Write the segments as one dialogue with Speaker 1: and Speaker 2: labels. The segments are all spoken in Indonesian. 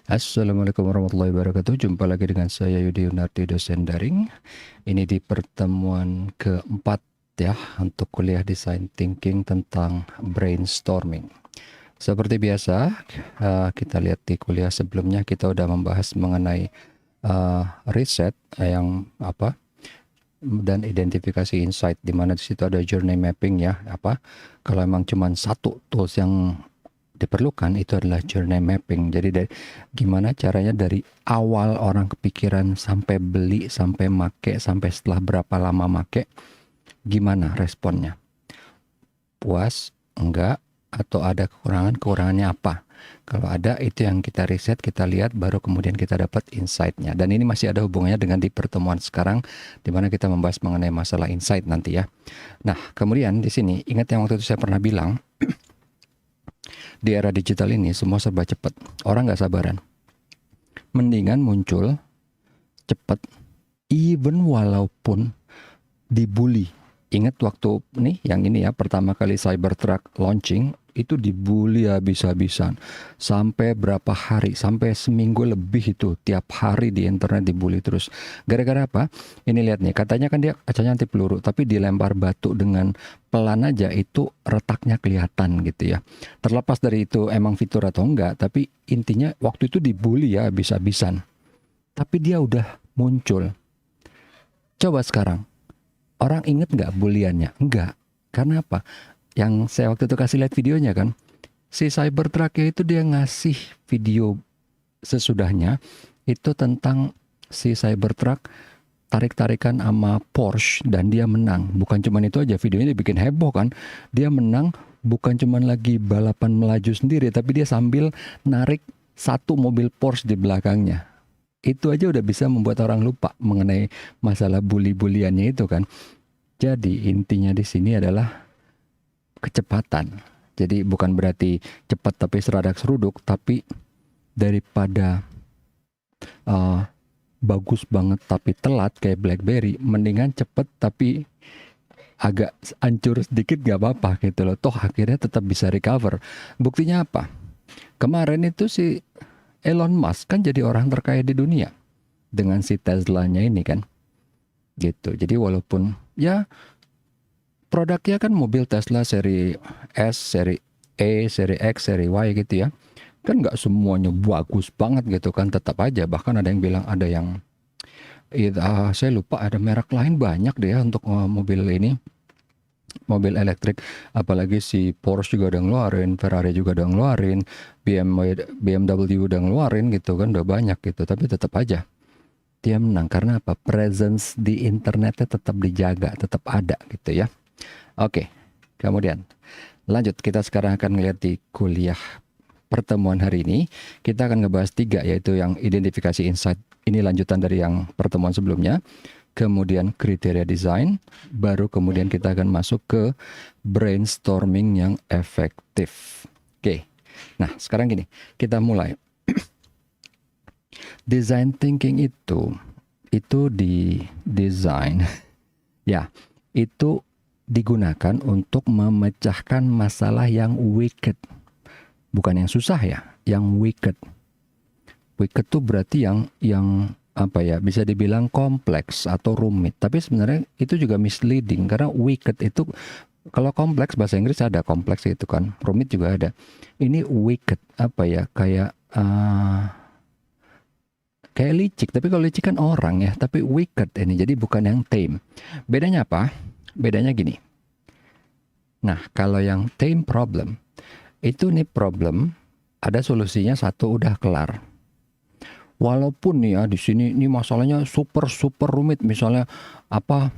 Speaker 1: Assalamualaikum warahmatullahi wabarakatuh. Jumpa lagi dengan saya Yudi Yunardi, dosen daring. Ini di pertemuan keempat ya untuk kuliah design thinking tentang brainstorming. Seperti biasa, kita lihat di kuliah sebelumnya kita udah membahas mengenai riset yang apa dan identifikasi insight, di mana di situ ada journey mapping ya. Kalau emang cuma satu tools yang diperlukan itu adalah journey mapping. Jadi dari gimana caranya dari awal orang kepikiran sampai beli, sampai make, sampai setelah berapa lama make, gimana responnya? Puas, enggak, atau ada kekurangan, kekurangannya apa? Kalau ada, itu yang kita riset, kita lihat, baru kemudian kita dapat insight-nya. Dan ini masih ada hubungannya dengan di pertemuan sekarang, di mana kita membahas mengenai masalah insight nanti ya. Nah, kemudian di sini, ingat yang waktu itu saya pernah bilang, di era digital ini semua serba cepat. Orang nggak sabaran. Mendingan muncul cepat, even walaupun dibully. Ingat waktu nih, yang ini ya, pertama kali Cybertruck launching, itu dibully habis-habisan. Sampai berapa hari, sampai seminggu lebih itu, tiap hari di internet dibully terus. Gara-gara apa? Ini lihat nih, katanya kan dia kacanya anti peluru, tapi dilempar batu dengan pelan aja, itu retaknya kelihatan gitu ya. Terlepas dari itu emang fitur atau enggak, tapi intinya waktu itu dibully ya habis-habisan. Tapi dia udah muncul. Coba sekarang, orang inget nggak buliannya? Enggak. Karena apa? Yang saya waktu itu kasih lihat videonya kan, si Cybertruck itu dia ngasih video sesudahnya itu tentang si Cybertruck tarik-tarikan sama Porsche dan dia menang. Bukan cuma itu aja, videonya dibikin heboh kan. Dia menang bukan cuma lagi balapan melaju sendiri, tapi dia sambil narik satu mobil Porsche di belakangnya. Itu aja udah bisa membuat orang lupa mengenai masalah bully-buliannya itu kan. Jadi intinya di sini adalah kecepatan. Jadi bukan berarti cepat tapi seradak seruduk, tapi daripada uh, bagus banget tapi telat kayak BlackBerry, mendingan cepet tapi agak hancur sedikit gak apa-apa gitu loh. Toh akhirnya tetap bisa recover. Buktinya apa? Kemarin itu si Elon Musk kan jadi orang terkaya di dunia dengan si Teslanya ini kan. Gitu. Jadi walaupun ya produknya kan mobil Tesla seri S, seri E, seri X, seri Y gitu ya. Kan nggak semuanya bagus banget gitu kan, tetap aja. Bahkan ada yang bilang ada yang saya lupa ada merek lain banyak deh ya untuk mobil ini, mobil elektrik. Apalagi si Porsche juga udah ngeluarin, Ferrari juga udah ngeluarin, BMW udah ngeluarin gitu kan, udah banyak gitu. Tapi tetap aja dia menang karena apa? Presence di internetnya tetap dijaga, tetap ada gitu ya. Oke, kemudian lanjut, kita sekarang akan ngeliat di kuliah pertemuan hari ini. Kita akan ngebahas 3, yaitu yang identifikasi insight. Ini lanjutan dari yang pertemuan sebelumnya. Kemudian kriteria desain, baru kemudian kita akan masuk ke brainstorming yang efektif. Oke, nah sekarang gini, kita mulai. Design thinking itu di design ya, itu digunakan untuk memecahkan masalah yang wicked. Bukan yang susah ya, yang wicked. Wicked tuh berarti yang apa ya, bisa dibilang kompleks atau rumit. Tapi sebenarnya itu juga misleading karena wicked itu, kalau kompleks bahasa Inggris ada kompleks itu kan, rumit juga ada. Ini wicked apa ya, kayak licik, tapi kalau licik kan orang ya, tapi wicked ini, jadi bukan yang tame. Bedanya apa? Bedanya gini. Nah, kalau yang tame problem, itu nih problem, ada solusinya satu udah kelar. Walaupun nih ya di sini ini masalahnya super rumit, misalnya apa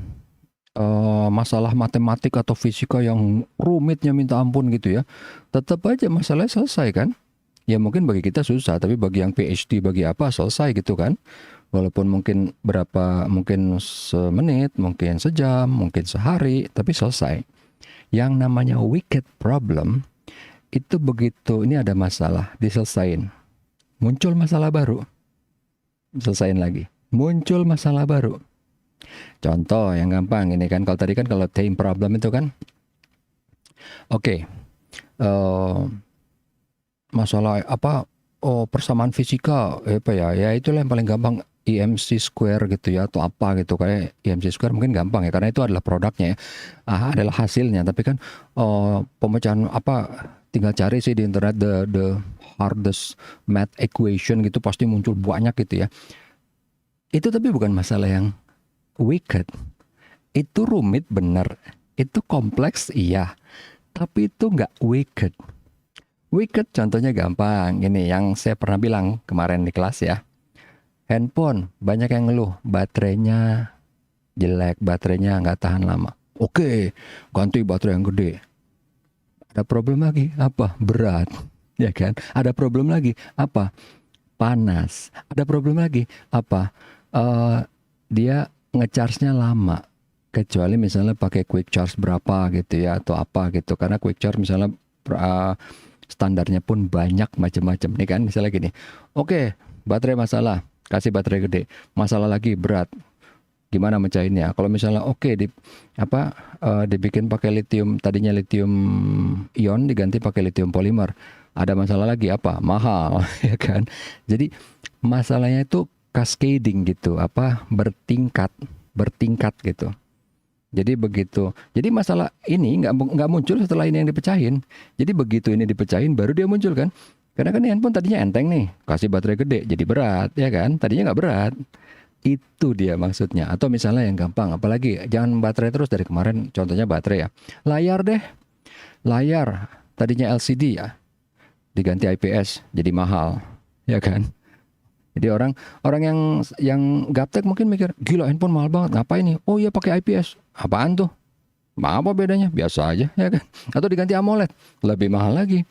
Speaker 1: masalah matematik atau fisika yang rumitnya minta ampun gitu ya, tetap aja masalahnya selesai kan? Ya mungkin bagi kita susah, tapi bagi yang PhD bagi apa selesai gitu kan. Walaupun mungkin berapa, mungkin semenit, mungkin sejam, mungkin sehari, tapi selesai. Yang namanya wicked problem, itu begitu ini ada masalah, diselesain. Muncul masalah baru, selesain lagi. Muncul masalah baru. Contoh yang gampang ini kan, kalau tadi kan kalau tame problem itu kan, oke, masalah apa, persamaan fisika apa ya itulah yang paling gampang IMC square gitu ya atau apa gitu, kayak IMC square mungkin gampang ya karena itu adalah produknya ya, adalah hasilnya. Tapi kan pemecahan apa, tinggal cari sih di internet the hardest math equation gitu pasti muncul banyak gitu ya. Itu tapi bukan masalah yang wicked, itu rumit bener, itu kompleks iya, tapi itu nggak wicked. Wicked contohnya gampang, ini yang saya pernah bilang kemarin di kelas ya. Handphone, banyak yang ngeluh, baterainya jelek, baterainya nggak tahan lama. Oke, ganti baterai yang gede. Ada problem lagi, apa? Berat, ya kan? Ada problem lagi, apa? Panas. Ada problem lagi, apa? Dia ngecharge-nya lama. Kecuali misalnya pakai quick charge berapa gitu ya, atau apa gitu. Karena quick charge misalnya standarnya pun banyak macam-macam nih kan. Misalnya gini, oke, baterai masalah, kasih baterai gede, masalah lagi berat, gimana mecahinnya? Kalau misalnya dibikin pakai lithium, tadinya lithium ion diganti pakai lithium polimer, ada masalah lagi apa? Mahal ya kan. Jadi masalahnya itu cascading gitu, bertingkat gitu. Jadi begitu. Jadi masalah ini nggak muncul setelah ini yang dipecahin. Jadi begitu ini dipecahin baru dia muncul kan. Karena kan handphone tadinya enteng nih, kasih baterai gede jadi berat ya kan. Tadinya nggak berat. Itu dia maksudnya. Atau misalnya yang gampang, apalagi jangan baterai terus dari kemarin. Contohnya baterai ya. Layar deh. Layar tadinya LCD ya, diganti IPS jadi mahal ya kan. Jadi orang yang gaptek mungkin mikir, gila handphone mahal banget, ngapain nih? Oh iya pakai IPS. Apaan tuh? Apa bedanya? Biasa aja ya kan. Atau diganti AMOLED, lebih mahal lagi.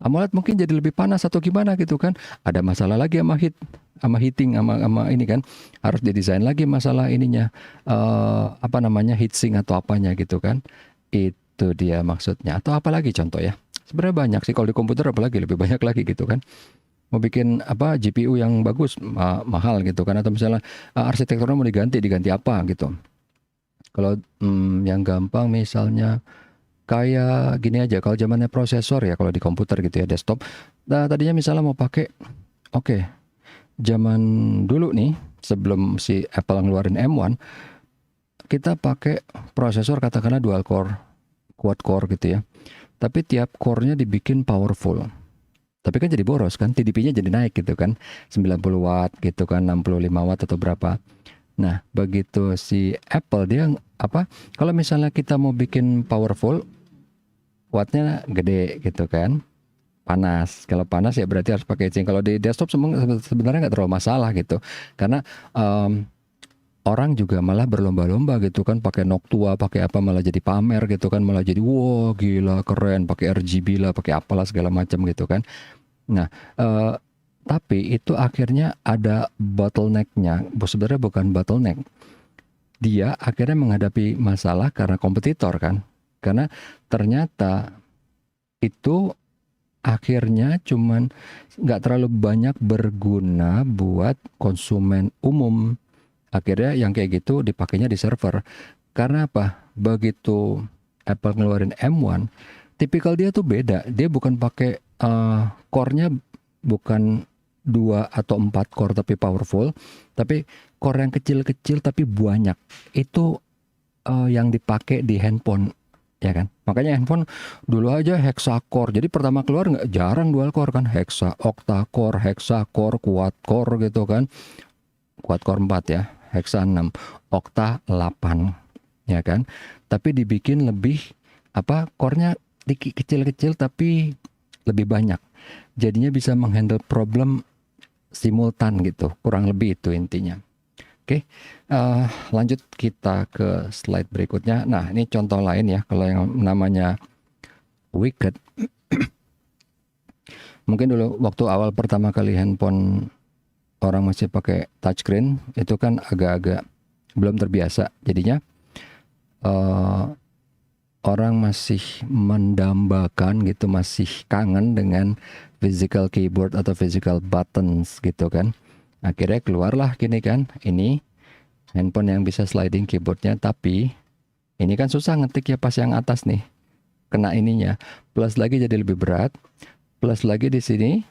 Speaker 1: AMOLED mungkin jadi lebih panas atau gimana gitu kan. Ada masalah lagi sama heating sama ini kan. Harus didesain lagi masalah ininya. Heatsink atau apanya gitu kan. Itu dia maksudnya. Atau apalagi contoh ya. Sebenarnya banyak sih kalau di komputer, apalagi lebih banyak lagi gitu kan. Mau bikin GPU yang bagus mahal gitu kan, atau misalnya arsitekturnya mau diganti apa gitu. Kalau yang gampang misalnya kayak gini aja, kalau zamannya prosesor ya, kalau di komputer gitu ya, desktop. Nah, tadinya misalnya mau pakai, zaman dulu nih sebelum si Apple ngeluarin M1, kita pakai prosesor katakanlah dual core, quad core gitu ya. Tapi tiap core-nya dibikin powerful. Tapi kan jadi boros kan, TDP-nya jadi naik gitu kan, 90 watt gitu kan, 65 watt atau berapa. Nah, begitu si Apple dia kalau misalnya kita mau bikin powerful, wattnya gede gitu kan, panas. Kalau panas ya berarti harus pakai heatsink. Kalau di desktop sebenarnya nggak terlalu masalah gitu, karena orang juga malah berlomba-lomba gitu kan, pakai Noctua, pakai apa, malah jadi pamer gitu kan, malah jadi wah gila keren, pakai RGB lah, pakai apalah segala macam gitu kan. Nah, tapi itu akhirnya ada bottleneck-nya. Sebenarnya bukan bottleneck. Dia akhirnya menghadapi masalah karena kompetitor kan. Karena ternyata itu akhirnya cuman nggak terlalu banyak berguna buat konsumen umum. Akhirnya yang kayak gitu dipakainya di server. Karena apa? Begitu Apple ngeluarin M1, tipikal dia tuh beda. Dia bukan pakai core-nya bukan 2 atau 4 core tapi powerful, tapi core yang kecil-kecil tapi banyak. Itu yang dipakai di handphone ya kan. Makanya handphone dulu aja hexacore. Jadi pertama keluar nggak jarang dual core kan, octa core, hexacore, quad core gitu kan. Quad core 4 ya, hexa 6, octa 8 ya kan. Tapi dibikin lebih core-nya kecil-kecil tapi lebih banyak. Jadinya bisa menghandle problem simultan gitu. Kurang lebih itu intinya. Oke, lanjut kita ke slide berikutnya. Nah, ini contoh lain ya. Kalau yang namanya wicked. Mungkin dulu waktu awal pertama kali handphone orang masih pakai touchscreen, itu kan agak-agak belum terbiasa. Jadinya orang masih mendambakan gitu, masih kangen dengan physical keyboard atau physical buttons gitu kan. Akhirnya keluarlah gini kan, ini handphone yang bisa sliding keyboardnya, tapi ini kan susah ngetik ya pas yang atas nih, kena ininya, plus lagi jadi lebih berat, plus lagi di sini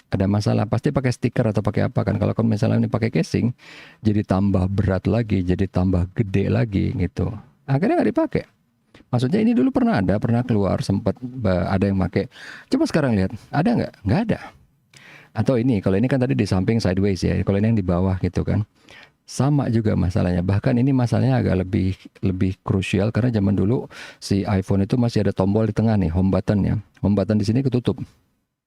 Speaker 1: ada masalah, pasti pakai stiker atau pakai apa kan. Kalau misalnya ini pakai casing, jadi tambah berat lagi, jadi tambah gede lagi gitu. Akhirnya nggak dipakai. Maksudnya ini dulu pernah keluar, sempat ada yang pakai. Coba sekarang lihat, ada nggak? Nggak ada. Atau ini, kalau ini kan tadi di samping sideways ya, kalau ini yang di bawah gitu kan. Sama juga masalahnya. Bahkan ini masalahnya agak lebih krusial karena zaman dulu si iPhone itu masih ada tombol di tengah nih, home button ya. Home button di sini ketutup.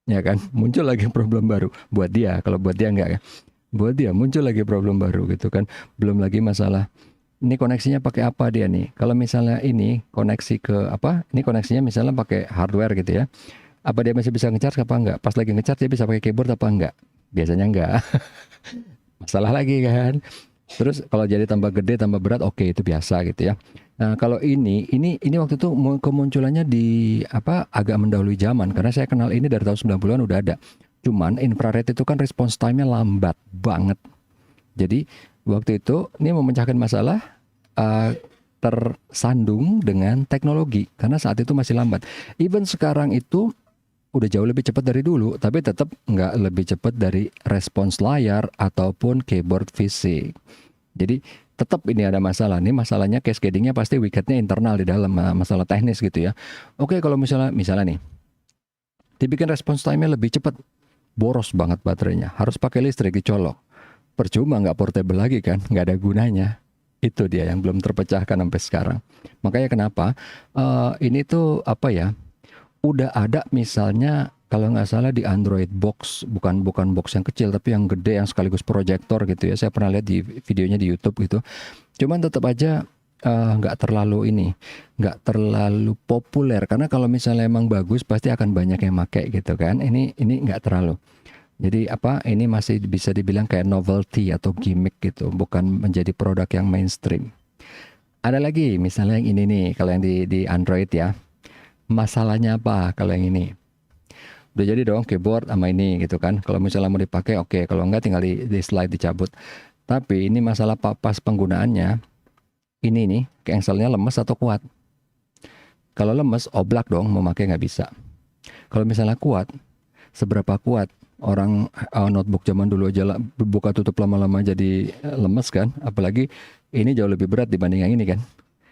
Speaker 1: Ya kan? Muncul lagi problem baru buat dia. Kalau buat dia enggak ya. Buat dia muncul lagi problem baru gitu kan. Belum lagi masalah ini koneksinya pakai apa dia nih. Kalau misalnya ini koneksi ke apa? Ini koneksinya misalnya pakai hardware gitu ya. Apa dia masih bisa ngecharge apa enggak? Pas lagi ngecharge dia bisa pakai keyboard apa enggak? Biasanya enggak. Masalah lagi kan. Terus kalau jadi tambah gede, tambah berat, oke itu biasa gitu ya. Nah, kalau ini waktu itu kemunculannya di apa agak mendahului zaman karena saya kenal ini dari tahun 90-an udah ada. Cuman infrared itu kan response time-nya lambat banget. Jadi waktu itu ini memecahkan masalah tersandung dengan teknologi karena saat itu masih lambat. Even sekarang itu udah jauh lebih cepat dari dulu, tapi tetap nggak lebih cepat dari respons layar ataupun keyboard fisik. Jadi tetap ini ada masalah. Nih masalahnya cascadingnya pasti wicketnya internal di dalam, masalah teknis gitu ya. Oke, kalau misalnya nih, dibikin respons time-nya lebih cepat, boros banget baterainya, harus pakai listrik dicolok. Percuma, nggak portable lagi kan, nggak ada gunanya. Itu dia yang belum terpecahkan sampai sekarang. Makanya kenapa ini tuh apa ya? Udah ada misalnya kalau nggak salah di Android box, bukan box yang kecil tapi yang gede yang sekaligus proyektor gitu ya. Saya pernah lihat di videonya di YouTube gitu. Cuman tetap aja nggak terlalu populer karena kalau misalnya emang bagus pasti akan banyak yang pakai gitu kan. Ini nggak terlalu. Jadi apa? Ini masih bisa dibilang kayak novelty atau gimmick gitu, bukan menjadi produk yang mainstream. Ada lagi misalnya yang ini nih, kalau yang di Android ya. Masalahnya apa kalau yang ini? Udah jadi dong keyboard sama ini gitu kan. Kalau misalnya mau dipakai oke, kalau enggak tinggal di slide dicabut. Tapi ini masalah pas penggunaannya. Ini nih, cancelnya lemes atau kuat. Kalau lemes, oblak dong, mau pakai nggak bisa. Kalau misalnya kuat, seberapa kuat? Orang notebook zaman dulu aja buka tutup lama-lama jadi lemes kan. Apalagi ini jauh lebih berat dibanding yang ini kan.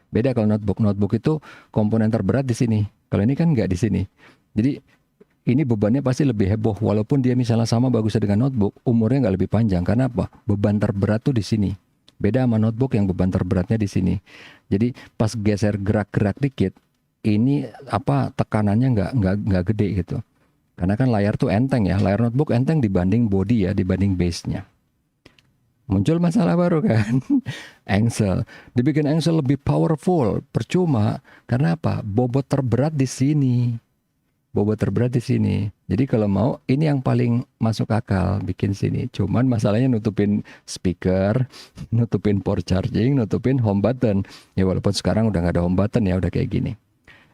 Speaker 1: Beda kalau notebook itu komponen terberat di sini. Kalau ini kan nggak di sini. Jadi ini bebannya pasti lebih heboh. Walaupun dia misalnya sama bagusnya dengan notebook, umurnya nggak lebih panjang. Karena apa? Beban terberat tuh di sini. Beda sama notebook yang beban terberatnya di sini. Jadi pas geser gerak-gerak dikit, ini apa tekanannya nggak gede gitu. Karena kan layar tuh enteng ya. Layar notebook enteng dibanding body ya, dibanding base-nya. Muncul masalah baru kan. Engsel. Dibikin engsel lebih powerful. Percuma. Karena apa? Bobot terberat di sini. Bobot terberat di sini. Jadi kalau mau, ini yang paling masuk akal bikin sini. Cuman masalahnya nutupin speaker, nutupin port charging, nutupin home button. Ya walaupun sekarang udah nggak ada home button ya, udah kayak gini.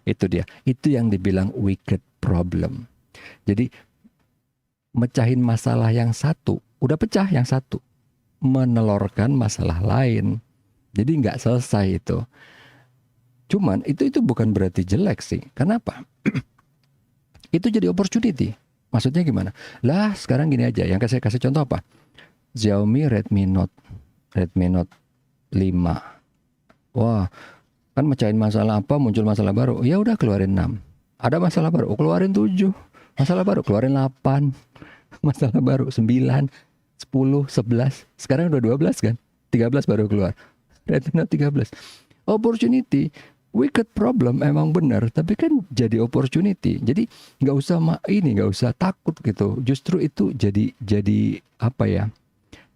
Speaker 1: Itu dia. Itu yang dibilang wicked problem. Jadi mecahin masalah yang satu, udah pecah yang satu. Menelorkan masalah lain. Jadi nggak selesai itu. Cuman itu bukan berarti jelek sih. Kenapa? Itu jadi opportunity. Maksudnya gimana? Lah sekarang gini aja. Yang saya kasih contoh apa? Xiaomi Redmi Note 5. Wah, kan mecahin masalah apa, muncul masalah baru. Ya udah keluarin 6. Ada masalah baru, keluarin 7. Masalah baru, keluarin 8. Masalah baru 9. 10, 11, sekarang udah 12 kan? 13 baru keluar. Redmi Note 13. Opportunity, wicked problem emang benar, tapi kan jadi opportunity. Jadi nggak usah takut gitu. Justru itu jadi apa ya?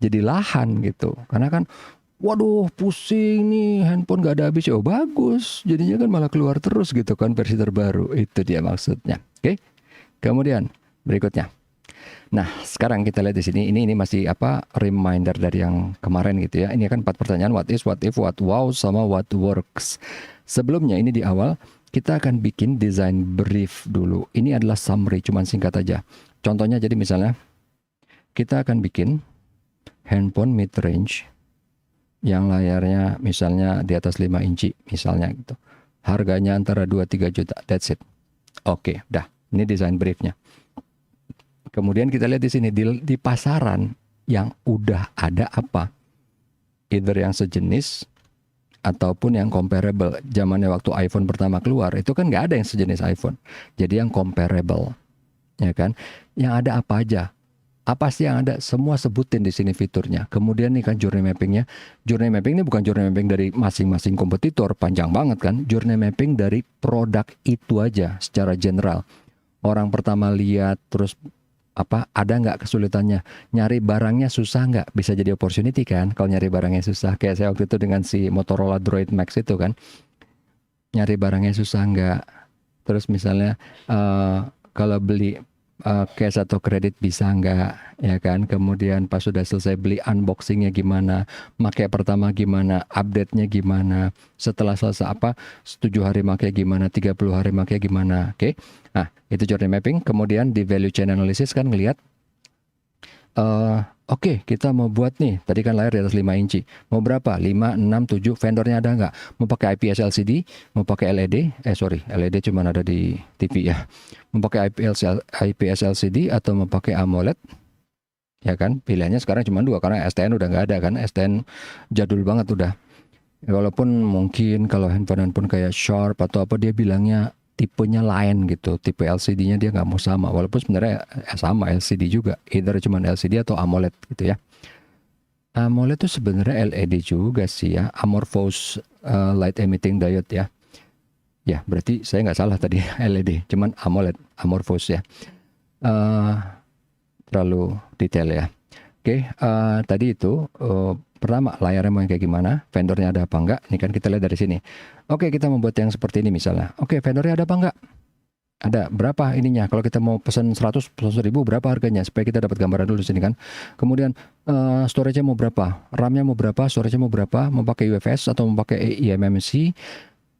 Speaker 1: Jadi lahan gitu. Karena kan waduh pusing nih, handphone nggak ada habis. Oh bagus, jadinya kan malah keluar terus gitu kan versi terbaru. Itu dia maksudnya. Oke. Kemudian berikutnya. Nah, sekarang kita lihat di sini. Ini masih apa? Reminder dari yang kemarin gitu ya. Ini kan 4 pertanyaan: what is, what if, what wow, sama what works. Sebelumnya ini di awal kita akan bikin design brief dulu. Ini adalah summary, cuman singkat aja. Contohnya jadi misalnya kita akan bikin handphone mid range yang layarnya misalnya di atas 5 inci misalnya gitu. Harganya antara 2-3 juta. That's it. Oke, dah. Ini design briefnya. Kemudian kita lihat di sini di pasaran yang udah ada apa? Either yang sejenis ataupun yang comparable. Zamannya waktu iPhone pertama keluar itu kan nggak ada yang sejenis iPhone. Jadi yang comparable, ya kan? Yang ada apa aja? Apa sih yang ada? Semua sebutin di sini fiturnya. Kemudian nih kan journey mappingnya. Journey mapping ini bukan journey mapping dari masing-masing kompetitor, panjang banget kan. Journey mapping dari produk itu aja secara general. Orang pertama lihat, terus ada nggak kesulitannya? Nyari barangnya susah nggak? Bisa jadi opportunity kan kalau nyari barangnya susah. Kayak saya waktu itu dengan si Motorola Droid Max itu kan. Nyari barangnya susah nggak? Terus misalnya kalau beli cash atau kredit bisa nggak, ya kan? Kemudian pas sudah selesai beli, unboxingnya gimana, pakai pertama gimana, update-nya gimana, setelah selesai 7 hari pakai gimana, 30 hari pakai gimana, oke? Nah, itu journey mapping. Kemudian di value chain analysis kan ngelihat, oke, kita mau buat nih, tadi kan layar di atas 5 inci. Mau berapa? 5, 6, 7, vendornya ada nggak? Mau pakai IPS LCD? Mau pakai LED? LED cuma ada di TV ya. Mau pakai IPS LCD atau mau pakai AMOLED? Ya kan, pilihannya sekarang cuma 2, karena STN udah nggak ada kan. STN jadul banget udah. Walaupun mungkin kalau handphone kayak Sharp atau apa, dia bilangnya tipenya lain gitu, tipe LCD-nya dia nggak mau sama, walaupun sebenarnya sama LCD juga, either cuma LCD atau AMOLED gitu ya. AMOLED itu sebenarnya LED juga sih ya, amorphous light emitting diode ya. Ya berarti saya nggak salah tadi LED, cuman AMOLED, amorphous ya. Terlalu detail ya. Oke, tadi itu pertama layarnya mau yang kayak gimana, vendornya ada apa enggak. Ini kan kita lihat dari sini. Oke, kita membuat yang seperti ini misalnya. Oke, vendornya ada apa enggak? Ada. Berapa ininya? Kalau kita mau pesan 100, pesan 1000, berapa harganya? Supaya kita dapat gambaran dulu di sini kan. Kemudian storage-nya mau berapa? RAM-nya mau berapa? Storage-nya mau berapa? Mau pakai UFS atau mau pakai eMMC?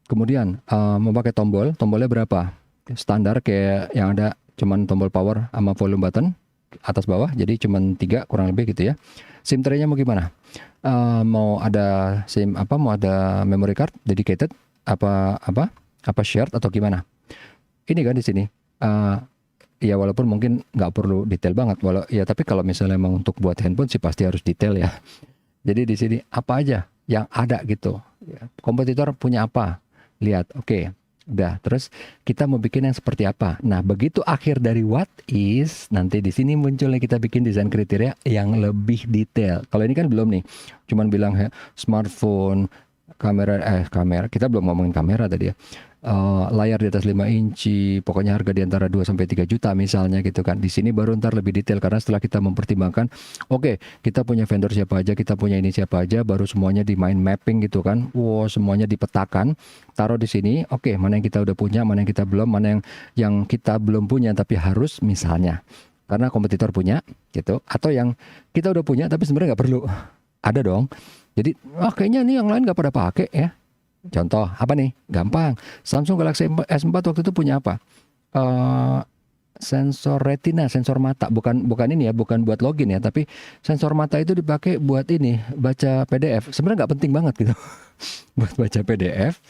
Speaker 1: Kemudian mau pakai tombol. Tombolnya berapa? Standar kayak yang ada cuman tombol power sama volume button atas bawah, jadi cuman 3 kurang lebih gitu ya. SIM tray-nya mau gimana? Mau ada SIM mau ada memory card dedicated apa shared atau gimana? Ini kan di sini. Ya walaupun mungkin nggak perlu detail banget, tapi kalau misalnya memang untuk buat handphone sih pasti harus detail ya. Jadi di sini apa aja yang ada gitu. Kompetitor punya apa? Lihat, oke. Udah, terus kita mau bikin yang seperti apa? Nah, begitu akhir dari what is, nanti di sini munculnya kita bikin desain kriteria yang lebih detail. Kalau ini kan belum nih, cuman bilang smartphone, kamera, kita belum ngomongin kamera tadi ya. Layar di atas 5 inci, pokoknya harga di antara 2 sampai 3 juta misalnya gitu kan. Di sini baru ntar lebih detail, karena setelah kita mempertimbangkan, oke, kita punya vendor siapa aja, kita punya ini siapa aja, baru semuanya di mind mapping gitu kan. Wow, semuanya dipetakan, taruh di sini. Oke, mana yang kita udah punya, mana yang kita belum, mana yang kita belum punya tapi harus misalnya. Karena kompetitor punya gitu, atau yang kita udah punya tapi sebenarnya nggak perlu. Ada dong. Jadi, kayaknya nih yang lain nggak pada pakai ya. Contoh apa nih? Gampang. Samsung Galaxy S4 waktu itu punya apa? Sensor retina, sensor mata. Bukan ini ya, bukan buat login ya, tapi sensor mata itu dipakai buat ini, baca PDF. Sebenarnya nggak penting banget gitu buat baca PDF.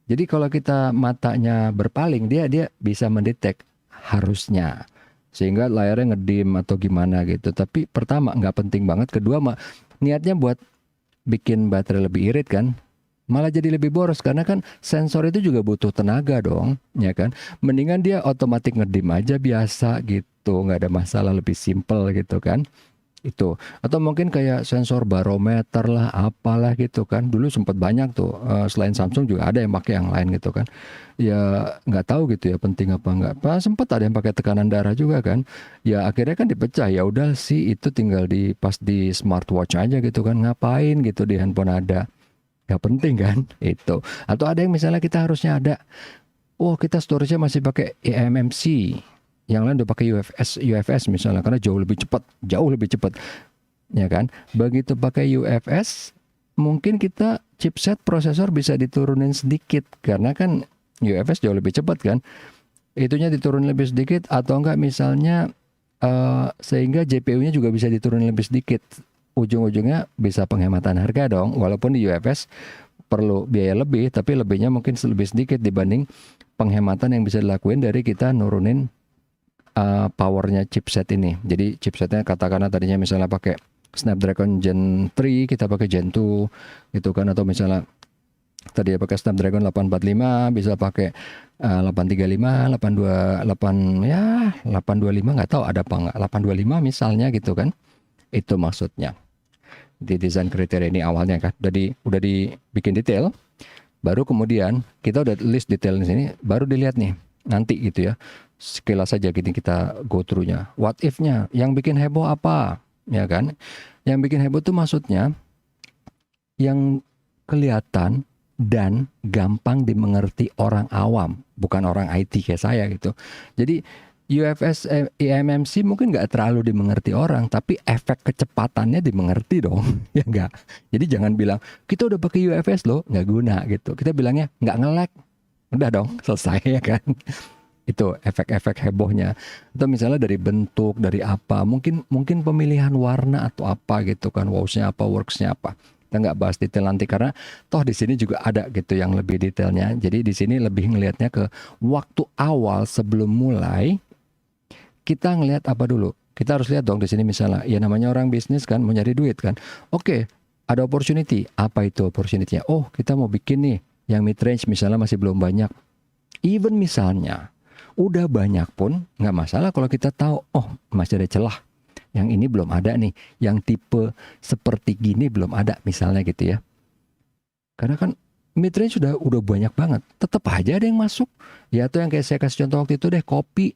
Speaker 1: Jadi kalau kita matanya berpaling, dia bisa mendetek harusnya, sehingga layarnya ngedim atau gimana gitu. Tapi pertama nggak penting banget. Kedua niatnya buat bikin baterai lebih irit kan, malah jadi lebih boros, karena kan sensor itu juga butuh tenaga dong, ya kan. Mendingan dia otomatis ngedim aja biasa gitu, nggak ada masalah, lebih simple gitu kan. Itu, atau mungkin kayak sensor barometer lah, apalah gitu kan. Dulu sempat banyak tuh, selain Samsung juga ada yang pakai yang lain gitu kan. Ya nggak tahu gitu ya penting apa nggak. Sempat ada yang pakai tekanan darah juga kan. Ya akhirnya kan dipecah. Ya udah sih, itu tinggal pas di smartwatch aja gitu kan. Ngapain gitu di handphone ada? Gak penting kan itu. Atau ada yang misalnya kita harusnya ada, kita storage-nya masih pakai eMMC, yang lain udah pakai UFS misalnya, karena jauh lebih cepat ya kan. Begitu pakai UFS, mungkin kita chipset prosesor bisa diturunin sedikit, karena kan UFS jauh lebih cepat kan, itunya diturunin lebih sedikit. Atau enggak misalnya sehingga GPU-nya juga bisa diturunin lebih sedikit. Ujung-ujungnya bisa penghematan harga dong, walaupun di UFS perlu biaya lebih, tapi lebihnya mungkin lebih sedikit dibanding penghematan yang bisa dilakuin dari kita nurunin powernya chipset ini. Jadi chipsetnya katakanlah tadinya misalnya pakai Snapdragon Gen 3, kita pakai Gen 2 gitu kan, atau misalnya tadi pakai Snapdragon 845 bisa pakai 835, 828 ya 825 nggak tahu ada apa nggak 825 misalnya gitu kan. Itu maksudnya. Di desain kriteria ini awalnya kan udah dibikin detail, baru kemudian kita udah list detail di sini, baru dilihat nih nanti gitu ya. Sekilas saja gini kita go through-nya. What if-nya, yang bikin heboh apa? Ya kan? Yang bikin heboh tuh maksudnya yang kelihatan dan gampang dimengerti orang awam, bukan orang IT kayak saya gitu. Jadi UFS eMMC mungkin nggak terlalu dimengerti orang, tapi efek kecepatannya dimengerti dong, ya nggak? Jadi jangan bilang kita udah pakai UFS loh, nggak guna gitu. Kita bilangnya nggak nge-lag, udah dong selesai ya kan? Itu efek-efek hebohnya. Atau misalnya dari bentuk, dari apa, mungkin pemilihan warna atau apa gitu kan, wow-nya apa, works-nya apa. Kita nggak bahas detail nanti karena toh di sini juga ada gitu yang lebih detailnya. Jadi di sini lebih ngelihatnya ke waktu awal sebelum mulai. Kita ngelihat apa dulu? Kita harus lihat dong di sini misalnya, ya namanya orang bisnis kan, mau nyari duit kan. Oke, ada opportunity. Apa itu opportunity-nya? Oh, kita mau bikin nih yang mid range misalnya masih belum banyak. Even misalnya udah banyak pun nggak masalah kalau kita tahu, oh masih ada celah. Yang ini belum ada nih, yang tipe seperti gini belum ada misalnya gitu ya. Karena kan mid range udah banyak banget, tetap aja ada yang masuk. Ya atau yang kayak saya kasih contoh waktu itu deh, kopi.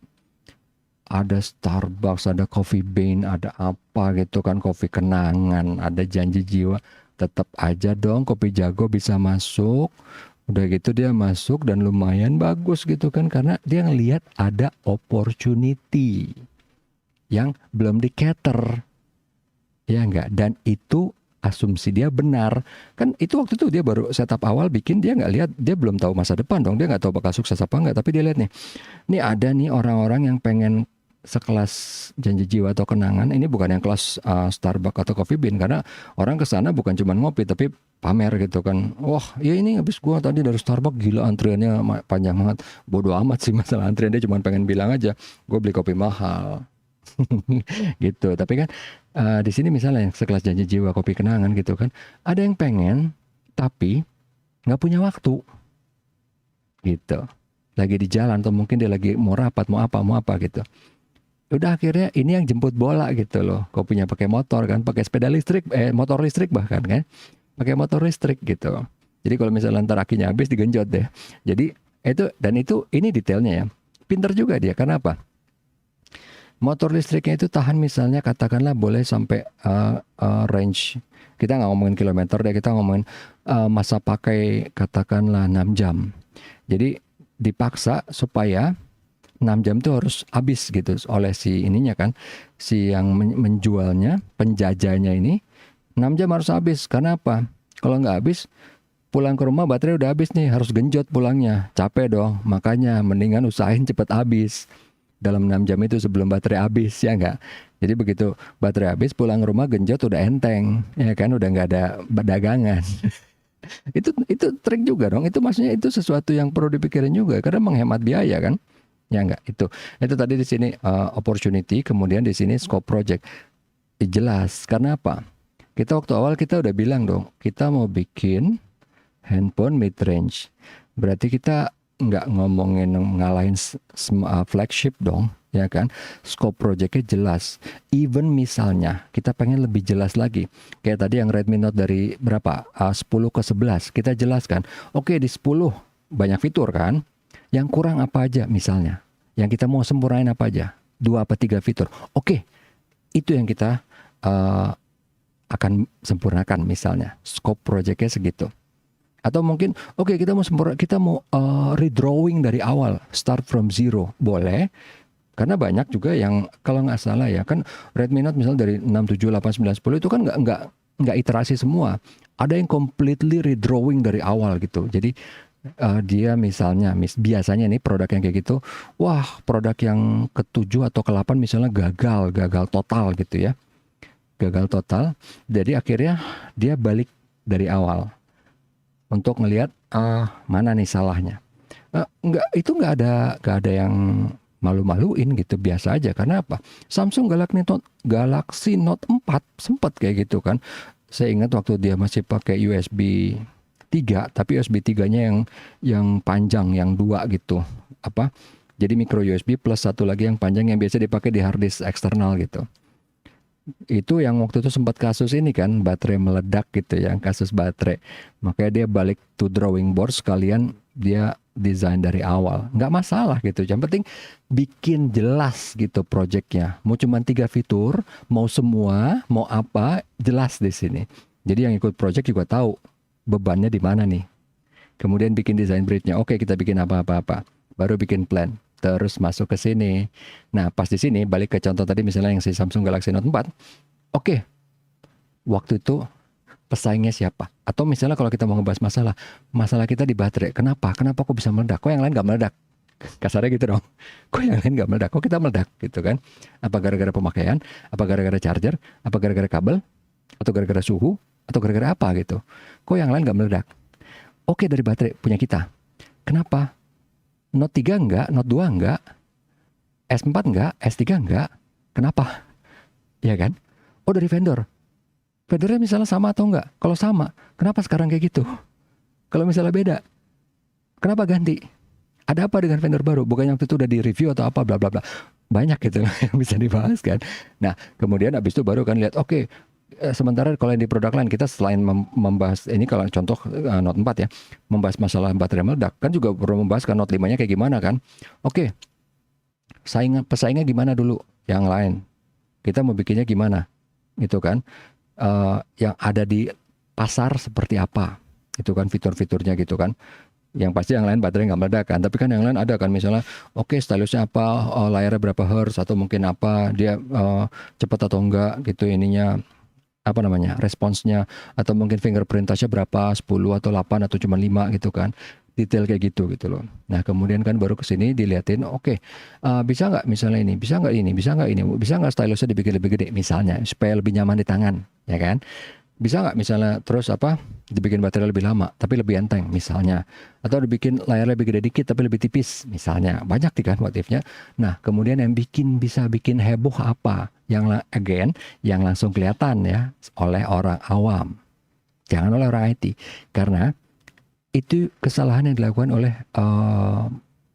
Speaker 1: Ada Starbucks, ada Coffee Bean, ada apa gitu kan, kopi kenangan, ada Janji Jiwa. Tetap aja dong kopi jago bisa masuk. Udah gitu dia masuk dan lumayan bagus gitu kan, karena dia ngelihat ada opportunity yang belum di cater. Ya enggak, dan itu asumsi dia benar. Kan itu waktu itu dia baru setup awal bikin, dia nggak lihat, dia belum tahu masa depan dong, dia nggak tahu bakal sukses apa enggak, tapi dia lihat nih. Nih ada nih orang-orang yang pengen sekelas Janji Jiwa atau Kenangan. Ini bukan yang kelas Starbucks atau Coffee Bean, karena orang ke sana bukan cuma ngopi tapi pamer gitu kan. Wah, ya ini habis gua tadi dari Starbucks, gila antriannya panjang banget. Bodoh amat sih masalah antrian, dia cuma pengen bilang aja, gue beli kopi mahal. Gitu. Tapi kan di sini misalnya yang sekelas Janji Jiwa, Kopi Kenangan gitu kan, ada yang pengen tapi nggak punya waktu gitu. Lagi di jalan atau mungkin dia lagi mau rapat, mau apa gitu. Udah akhirnya ini yang jemput bola gitu loh. Kopinya pakai motor kan, pakai sepeda listrik, motor listrik bahkan kan, pakai motor listrik gitu. Jadi kalau misalnya ntar akinya habis digenjot deh. Jadi itu ini detailnya ya. Pinter juga dia, karena apa? Motor listriknya itu tahan misalnya katakanlah boleh sampai range. Kita nggak ngomongin kilometer deh, kita ngomongin masa pakai katakanlah 6 jam. Jadi dipaksa supaya 6 jam itu harus habis gitu oleh si ininya kan, si yang menjualnya, penjajahnya ini 6 jam harus habis. Karena apa? Kalau nggak habis, pulang ke rumah baterai udah habis nih, harus genjot pulangnya, capek dong. Makanya mendingan usahain cepet habis dalam 6 jam itu sebelum baterai habis, ya nggak? Jadi begitu baterai habis, pulang ke rumah genjot udah enteng, ya kan, udah nggak ada dagangan. Itu trik juga dong. Itu maksudnya itu sesuatu yang perlu dipikirin juga karena menghemat biaya kan. Ya enggak, itu tadi di sini opportunity, kemudian di sini scope project. Jelas karena apa? Kita waktu awal kita udah bilang dong, kita mau bikin handphone mid range. Berarti kita nggak ngomongin ngalahin flagship dong, ya kan? Scope projectnya jelas. Even misalnya kita pengen lebih jelas lagi, kayak tadi yang Redmi Note dari berapa? 10 ke 11, kita jelaskan. Oke, di 10 banyak fitur kan? Yang kurang apa aja misalnya? Yang kita mau sempurnain apa aja? 2 apa 3 fitur. Oke, itu yang kita akan sempurnakan misalnya. Scope projectnya segitu. Atau mungkin kita mau redrawing dari awal, start from zero. Boleh. Karena banyak juga yang kalau nggak salah ya kan Redmi Note misalnya dari 6, 7, 8, 9, 10 itu kan nggak iterasi semua. Ada yang completely redrawing dari awal gitu. Jadi dia misalnya biasanya nih produk yang kayak gitu, wah produk yang ke-7 atau ke-8 misalnya gagal total gitu ya, gagal total. Jadi akhirnya dia balik dari awal untuk ngelihat mana nih salahnya. Nggak ada yang malu-maluin gitu, biasa aja. Karena apa? Samsung Galaxy Note 4 sempat kayak gitu kan. Saya ingat waktu dia masih pakai USB 3, tapi USB 3-nya yang panjang, yang 2 gitu. Jadi micro USB plus satu lagi yang panjang yang biasa dipakai di hard disk eksternal gitu. Itu yang waktu itu sempat kasus ini kan, baterai meledak gitu, yang kasus baterai. Makanya dia balik to drawing board, sekalian dia desain dari awal. Nggak masalah gitu, yang penting bikin jelas gitu projectnya. Mau cuma 3 fitur, mau semua, mau apa, jelas di sini. Jadi yang ikut project juga tahu bebannya di mana nih. Kemudian bikin desain bridge-nya. Oke, kita bikin apa-apa. Baru bikin plan. Terus masuk ke sini. Nah, pas di sini balik ke contoh tadi misalnya yang si Samsung Galaxy Note 4. Oke. Waktu itu pesaingnya siapa? Atau misalnya kalau kita mau ngebahas masalah kita di baterai. Kenapa kok bisa meledak? Kok yang lain nggak meledak? Kasarnya gitu dong. Kok yang lain nggak meledak? Kok kita meledak gitu kan? Apa gara-gara pemakaian? Apa gara-gara charger? Apa gara-gara kabel? Atau gara-gara suhu? Atau gara-gara apa gitu? Kok yang lain nggak meledak? Oke, dari baterai punya kita. Kenapa? Note 3 enggak, Note 2 enggak, S4 enggak, S3 enggak. Kenapa? Ya kan? Oh, dari vendor. Vendornya misalnya sama atau enggak? Kalau sama, kenapa sekarang kayak gitu? Kalau misalnya beda, kenapa ganti? Ada apa dengan vendor baru? Bukannya waktu itu udah di review atau apa, bla bla bla. Banyak gitu yang bisa dibahas kan. Nah, kemudian habis itu baru kan lihat, oke, sementara kalau yang di produk lain kita selain membahas ini, kalau contoh Note 4 ya, membahas masalah baterai meledak, kan juga perlu membahas kan Note 5-nya kayak gimana kan. Oke, pesaingnya gimana dulu yang lain, kita mau bikinnya gimana gitu kan. Yang ada di pasar seperti apa itu kan, fitur-fiturnya gitu kan. Yang pasti yang lain baterai nggak meledak kan, tapi kan yang lain ada kan, misalnya oke, stylusnya apa, layarnya berapa hertz, atau mungkin apa dia cepat atau enggak gitu ininya, apa namanya, responsnya, atau mungkin fingerprint touch-nya berapa, 10 atau 8 atau cuma 5 gitu kan. Detail kayak gitu loh. Nah, kemudian kan baru kesini diliatin, oke, bisa nggak misalnya ini, bisa nggak ini, bisa nggak stylusnya dibikin lebih gede misalnya, supaya lebih nyaman di tangan, ya kan. Bisa nggak misalnya terus dibikin baterai lebih lama tapi lebih enteng misalnya, atau dibikin layar lebih gede dikit tapi lebih tipis misalnya. Banyak kan motifnya. Nah, kemudian yang bisa bikin heboh apa, yang yang langsung kelihatan ya oleh orang awam, jangan oleh orang IT, karena itu kesalahan yang dilakukan oleh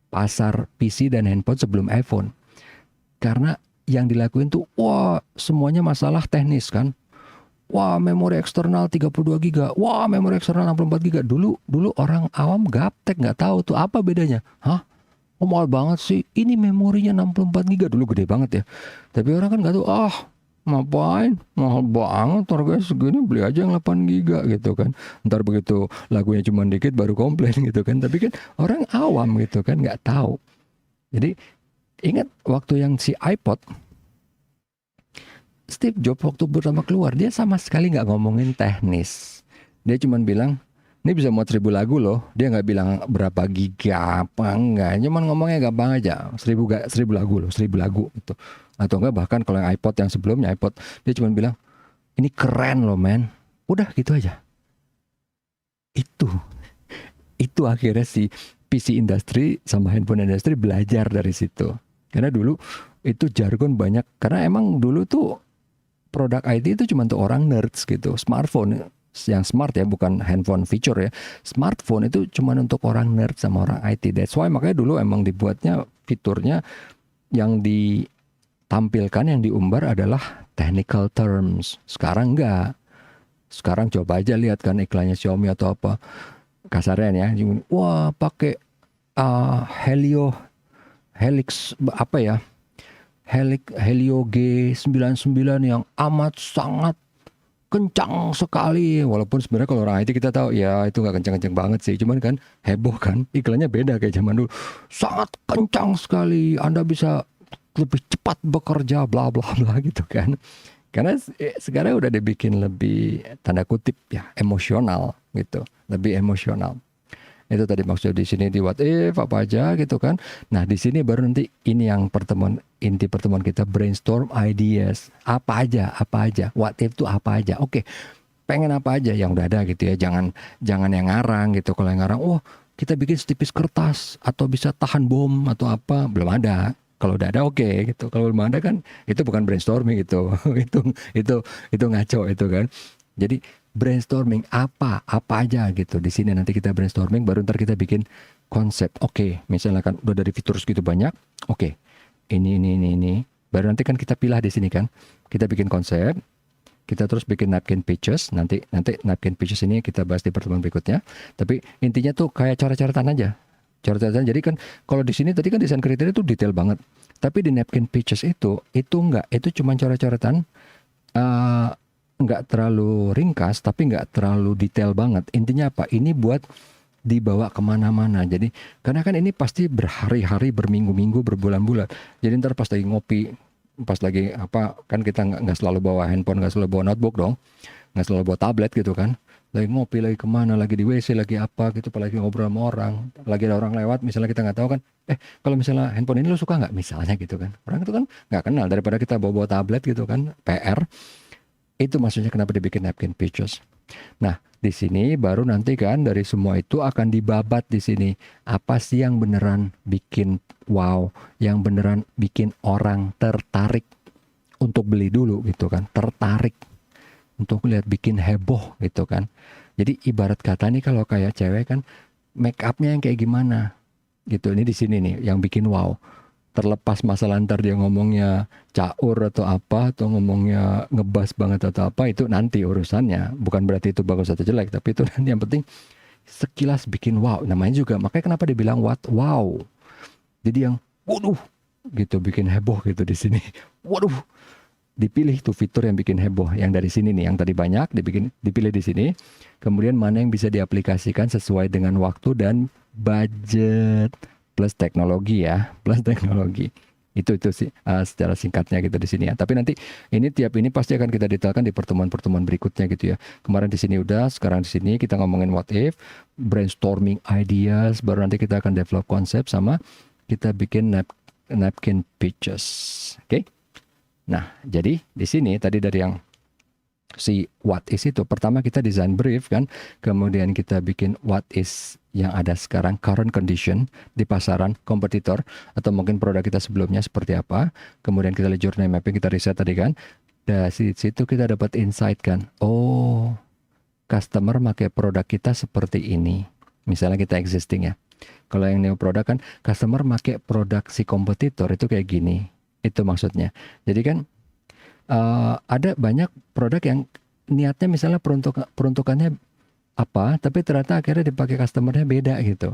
Speaker 1: pasar PC dan handphone sebelum iPhone. Karena yang dilakuin tuh semuanya masalah teknis kan. Wah, memori eksternal 32 GB. Wah, memori eksternal 64 GB. Dulu orang awam gaptek, nggak tahu tuh apa bedanya. Hah? Oh, mahal banget sih. Ini memorinya 64 GB. Dulu gede banget ya. Tapi orang kan nggak tahu. Ngapain? Mahal banget. Harganya segini, beli aja yang 8 GB gitu kan. Ntar begitu lagunya cuma dikit baru komplain gitu kan. Tapi kan orang awam gitu kan, nggak tahu. Jadi ingat waktu yang si iPod, Steve Jobs waktu pertama keluar, dia sama sekali nggak ngomongin teknis. Dia cuma bilang, ini bisa muat 1000 lagu loh. Dia nggak bilang berapa giga apa enggak. Cuman ngomongnya gampang aja. 1000 lagu loh, 1000 lagu gitu. Atau enggak bahkan kalau yang iPod yang sebelumnya iPod, dia cuma bilang, ini keren loh men. Udah gitu aja. Itu akhirnya si PC industry sama handphone industry belajar dari situ. Karena dulu itu jargon banyak. Karena emang dulu tuh produk IT itu cuma untuk orang nerds gitu. Smartphone yang smart ya, bukan handphone feature ya. Smartphone itu cuma untuk orang nerd sama orang IT. That's why makanya dulu emang dibuatnya fiturnya yang ditampilkan, yang diumbar adalah technical terms. Sekarang enggak. Sekarang coba aja lihat kan iklannya Xiaomi atau apa. Kasarnya ya. Wah, pakai Helix apa ya? Helio G99 yang amat sangat kencang sekali. Walaupun sebenarnya kalau orang IT kita tahu ya itu nggak kencang-kencang banget sih. Cuman kan heboh kan, iklannya beda kayak zaman dulu. Sangat kencang sekali, Anda bisa lebih cepat bekerja, bla bla bla gitu kan. Karena sekarang udah dibikin lebih tanda kutip ya emosional gitu, lebih emosional. Itu tadi maksud di sini di what if apa aja gitu kan. Nah, di sini baru nanti ini yang inti pertemuan kita, brainstorm ideas. Apa aja. What if itu apa aja. Oke. Pengen apa aja yang udah ada gitu ya. Jangan yang ngarang gitu. Kalau yang ngarang, kita bikin setipis kertas atau bisa tahan bom atau apa, belum ada. Kalau udah ada oke gitu. Kalau belum ada kan itu bukan brainstorming itu. itu itu itu ngaco itu kan. Jadi brainstorming apa aja gitu. Di sini nanti kita brainstorming baru ntar kita bikin konsep. Oke, misalnya kan udah dari fitur segitu banyak. Oke. Ini. Baru nanti kan kita pilih di sini kan. Kita bikin konsep, kita terus bikin napkin pages. Nanti napkin pages ini kita bahas di pertemuan berikutnya. Tapi intinya tuh kayak coret-coretan aja. Coret-coretan. Jadi kan kalau di sini tadi kan desain kriteria itu detail banget. Tapi di napkin pages itu enggak. Itu cuma coret-coretan. Nggak terlalu ringkas, tapi nggak terlalu detail banget. Intinya apa? Ini buat dibawa kemana-mana. Jadi karena kan ini pasti berhari-hari, berminggu-minggu, berbulan-bulan. Jadi ntar pas lagi ngopi, pas lagi apa, kan kita nggak selalu bawa handphone, nggak selalu bawa notebook dong, nggak selalu bawa tablet gitu kan. Lagi ngopi, lagi kemana, lagi di WC, lagi apa gitu, apalagi ngobrol sama orang, lagi ada orang lewat, misalnya kita nggak tahu kan, kalau misalnya handphone ini lo suka nggak, misalnya gitu kan. Orang itu kan nggak kenal, daripada kita bawa tablet gitu kan, PR. Itu maksudnya kenapa dibikin napkin pages. Nah, di sini baru nanti kan dari semua itu akan dibabat di sini. Apa sih yang beneran bikin wow, yang beneran bikin orang tertarik untuk beli dulu gitu kan, tertarik untuk lihat, bikin heboh gitu kan. Jadi ibarat kata nih kalau kayak cewek kan make upnya yang kayak gimana gitu. Ini di sini nih yang bikin wow. Terlepas masalah ntar dia ngomongnya caur atau apa, atau ngomongnya ngebas banget atau apa, itu nanti urusannya. Bukan berarti itu bagus atau jelek, tapi itu nanti yang penting sekilas bikin wow. Namanya juga, makanya kenapa dibilang what wow. Jadi yang waduh gitu, bikin heboh gitu di sini. Waduh, dipilih tuh fitur yang bikin heboh, yang dari sini nih, yang tadi banyak dipilih di sini. Kemudian mana yang bisa diaplikasikan sesuai dengan waktu dan budget. Plus teknologi ya, plus teknologi. Itu sih secara singkatnya gitu di sini ya. Tapi nanti tiap ini pasti akan kita detailkan di pertemuan-pertemuan berikutnya gitu ya. Kemarin di sini udah, sekarang di sini kita ngomongin what if, brainstorming ideas, baru nanti kita akan develop konsep sama kita bikin napkin pages. Oke? Nah, jadi di sini tadi dari yang si what is itu, pertama kita design brief kan, kemudian kita bikin what is yang ada sekarang, current condition di pasaran, kompetitor, atau mungkin produk kita sebelumnya seperti apa. Kemudian kita lihat journey mapping, kita riset tadi kan. Dari situ kita dapat insight kan. Oh, customer pakai produk kita seperti ini. Misalnya kita existing ya. Kalau yang new produk kan, customer pakai produk si kompetitor itu kayak gini. Itu maksudnya. Jadi kan ada banyak produk yang niatnya misalnya peruntukannya apa, tapi ternyata akhirnya dipakai customernya beda gitu.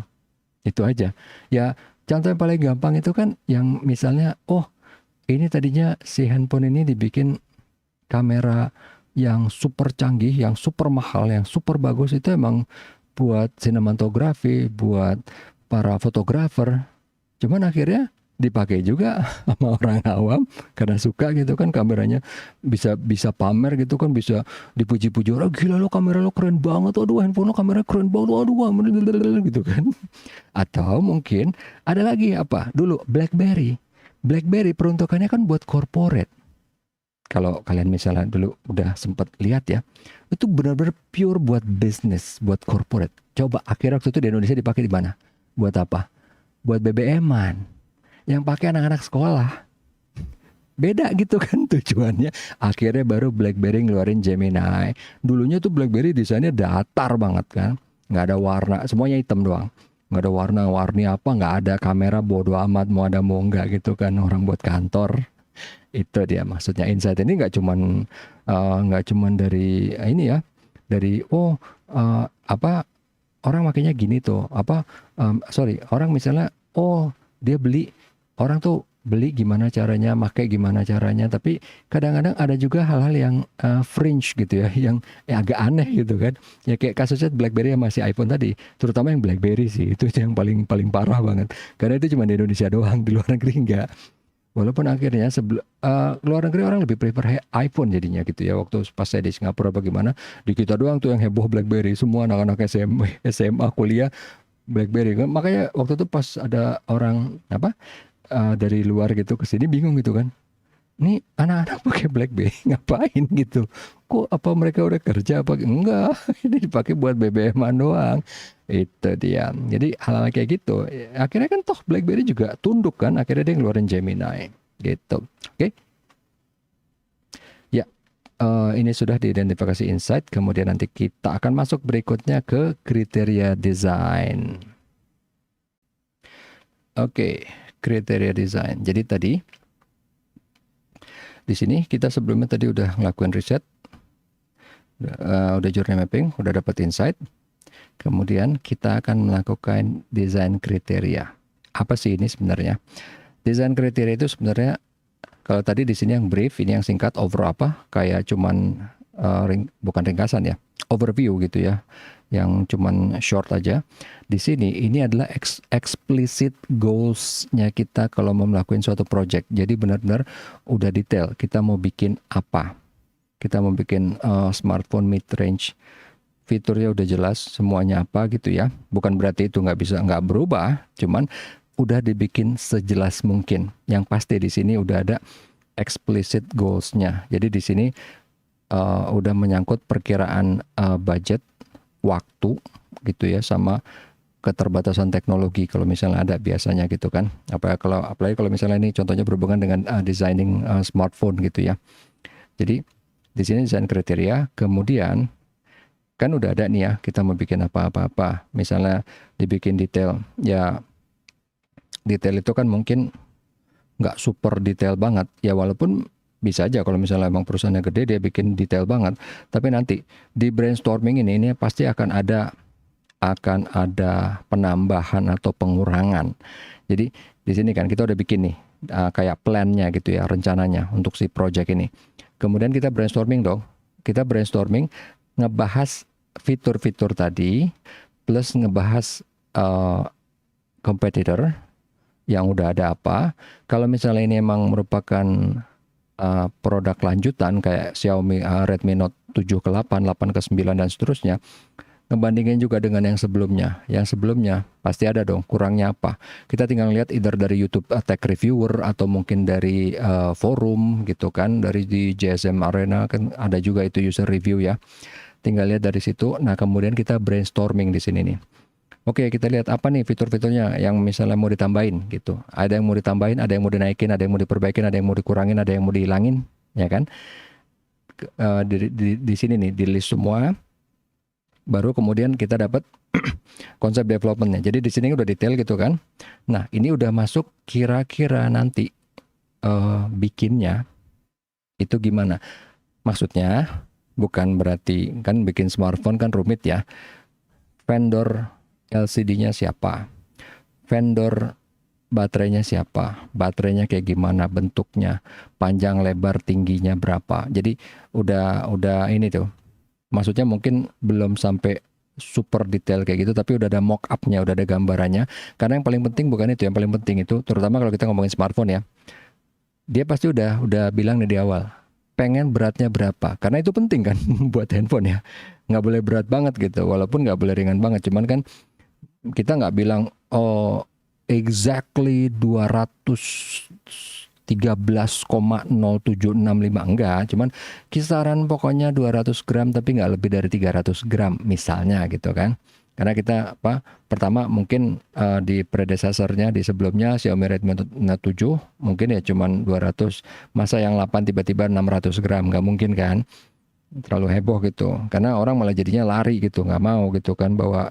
Speaker 1: Itu aja. Ya, contoh yang paling gampang itu kan yang misalnya, oh ini tadinya si handphone ini dibikin kamera yang super canggih, yang super mahal, yang super bagus, itu emang buat sinematografi, buat para fotografer. Cuman akhirnya dipakai juga sama orang awam karena suka gitu kan, kameranya bisa pamer gitu kan, bisa dipuji-puji orang, gila lo kamera lo keren banget, aduh handphone lo kamera keren banget, aduh gitu kan. Atau mungkin ada lagi apa dulu, BlackBerry peruntukannya kan buat corporate. Kalau kalian misalnya dulu udah sempat lihat ya, itu benar-benar pure buat bisnis, buat corporate. Coba akhirnya waktu itu di Indonesia dipakai di mana? Buat apa? Buat BBM-an. Yang pakai anak-anak sekolah. Beda gitu kan tujuannya. Akhirnya baru BlackBerry ngeluarin Gemini. Dulunya tuh BlackBerry desainnya datar banget kan. Nggak ada warna, semuanya hitam doang. Nggak ada warna-warni apa, nggak ada kamera, bodo amat mau ada mau nggak gitu kan. Orang buat kantor. Itu dia maksudnya. Insight ini nggak cuman dari ini ya. Dari orang makanya gini tuh. Orang misalnya dia beli, orang tuh beli gimana caranya, pakai gimana caranya, tapi kadang-kadang ada juga hal-hal yang fringe gitu ya, yang agak aneh gitu kan. Ya kayak kasusnya BlackBerry yang masih iPhone tadi, terutama yang BlackBerry sih, itu yang paling parah banget. Karena itu cuma di Indonesia doang, di luar negeri enggak. Walaupun akhirnya luar negeri orang lebih prefer iPhone jadinya gitu ya. Waktu pas saya di Singapura bagaimana, di kita doang tuh yang heboh BlackBerry, semua anak-anak SMA kuliah BlackBerry. Makanya waktu itu pas ada orang dari luar gitu ke sini bingung gitu kan. Nih anak-anak pakai BlackBerry ngapain gitu? Kok apa mereka udah kerja apa enggak? Ini dipakai buat BBM-an doang. Itu dia. Jadi hal-hal kayak gitu. Akhirnya kan toh BlackBerry juga tunduk kan. Akhirnya dia ngeluarin Gemini gitu. Oke. Ya, ini sudah diidentifikasi insight. Kemudian nanti kita akan masuk berikutnya ke kriteria desain. Oke, kriteria desain. Jadi tadi di sini kita sebelumnya tadi udah ngelakuin riset, udah journey mapping, udah dapat insight. Kemudian kita akan melakukan desain kriteria. Apa sih ini sebenarnya? Desain kriteria itu sebenarnya kalau tadi di sini yang brief, ini yang singkat over apa? Kayak cuman bukan ringkasan ya, overview gitu ya, yang cuman short aja. Di sini ini adalah explicit goals-nya kita kalau mau melakukan suatu project. Jadi benar-benar udah detail. Kita mau bikin apa? Kita mau bikin smartphone mid range. Fiturnya udah jelas semuanya apa gitu ya. Bukan berarti itu nggak berubah, cuman udah dibikin sejelas mungkin. Yang pasti di sini udah ada explicit goals-nya. Jadi di sini udah menyangkut perkiraan budget, waktu gitu ya, sama keterbatasan teknologi kalau misalnya ada biasanya gitu kan. Apalagi kalau misalnya ini contohnya berhubungan dengan designing smartphone gitu ya. Jadi di sini desain kriteria, kemudian kan udah ada nih ya, kita mau bikin apa-apa. Misalnya dibikin detail, ya detail itu kan mungkin nggak super detail banget. Ya walaupun bisa aja kalau misalnya emang perusahaannya gede dia bikin detail banget. Tapi nanti di brainstorming ini pasti akan ada penambahan atau pengurangan. Jadi di sini kan kita udah bikin nih kayak plan-nya gitu ya, rencananya untuk si project ini. Kemudian kita brainstorming dong. Kita brainstorming ngebahas fitur-fitur tadi plus ngebahas competitor yang udah ada apa. Kalau misalnya ini emang merupakan produk lanjutan kayak Xiaomi Redmi Note 7 ke 8, 8 ke 9 dan seterusnya, ngebandingin juga dengan yang sebelumnya. Yang sebelumnya pasti ada dong kurangnya apa. Kita tinggal lihat either dari YouTube Tech Reviewer atau mungkin dari forum gitu kan, dari di GSM Arena kan ada juga itu user review ya. Tinggal lihat dari situ. Nah, kemudian kita brainstorming di sini nih. Oke, kita lihat apa nih fitur-fiturnya yang misalnya mau ditambahin gitu. Ada yang mau ditambahin, ada yang mau dinaikin, ada yang mau diperbaikin, ada yang mau dikurangin, ada yang mau dihilangin, ya kan? Di sini nih, di list semua. Baru kemudian kita dapat konsep developmentnya. Jadi di sini udah detail gitu kan. Nah, ini udah masuk kira-kira nanti bikinnya itu gimana? Maksudnya bukan berarti kan bikin smartphone kan rumit ya. Vendor LCD-nya siapa? Vendor baterainya siapa? Baterainya kayak gimana bentuknya? Panjang, lebar, tingginya berapa? Jadi udah ini tuh. Maksudnya mungkin belum sampai super detail kayak gitu, tapi udah ada mock up-nya, udah ada gambarannya. Karena yang paling penting bukan itu, yang paling penting itu terutama kalau kita ngomongin smartphone ya. Dia pasti udah bilang nih di awal, pengen beratnya berapa. Karena itu penting kan buat handphone ya. Nggak boleh berat banget gitu, walaupun nggak boleh ringan banget. Cuman kan kita nggak bilang oh exactly 213,0765 enggak, cuman kisaran pokoknya 200 gram tapi nggak lebih dari 300 gram misalnya gitu kan. Karena kita pertama mungkin di predecessornya di sebelumnya Xiaomi Redmi Note 7 mungkin ya cuman 200, masa yang 8 tiba-tiba 600 gram, nggak mungkin kan, terlalu heboh gitu. Karena orang malah jadinya lari gitu, nggak mau gitu kan bawa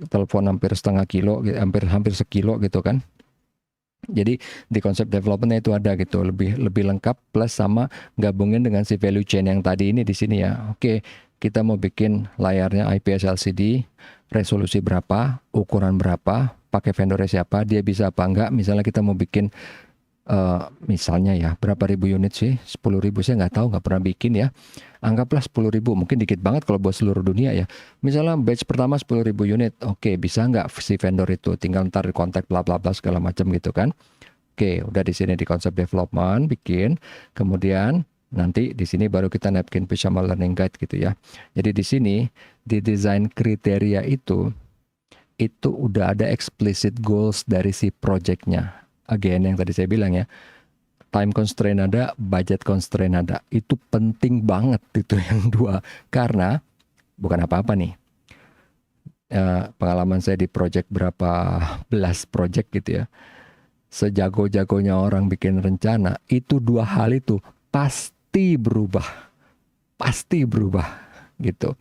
Speaker 1: telepon hampir setengah kilo, hampir sekilo gitu kan. Jadi di konsep developmentnya itu ada gitu, lebih lengkap plus sama gabungin dengan si value chain yang tadi ini di sini ya. Oke, kita mau bikin layarnya IPS LCD, resolusi berapa, ukuran berapa, pakai vendornya siapa, dia bisa apa enggak. Misalnya kita mau bikin misalnya ya berapa ribu unit sih, 10.000 saya nggak tahu, nggak pernah bikin ya. Anggaplah 10.000, mungkin dikit banget kalau buat seluruh dunia ya. Misalnya batch pertama 10.000 unit, oke bisa nggak si vendor itu, tinggal ntar di kontak bla bla bla segala macam gitu kan. Oke, udah di sini di konsep development bikin, kemudian nanti di sini baru kita napkin Pijama Learning Guide gitu ya. Jadi di sini di desain kriteria itu udah ada explicit goals dari si projectnya. Again yang tadi saya bilang ya, time constraint ada, budget constraint ada. Itu penting banget itu yang dua. Karena bukan apa-apa nih. Pengalaman saya di project berapa belas project gitu ya. Sejago-jagonya orang bikin rencana, itu dua hal itu pasti berubah. Pasti berubah gitu.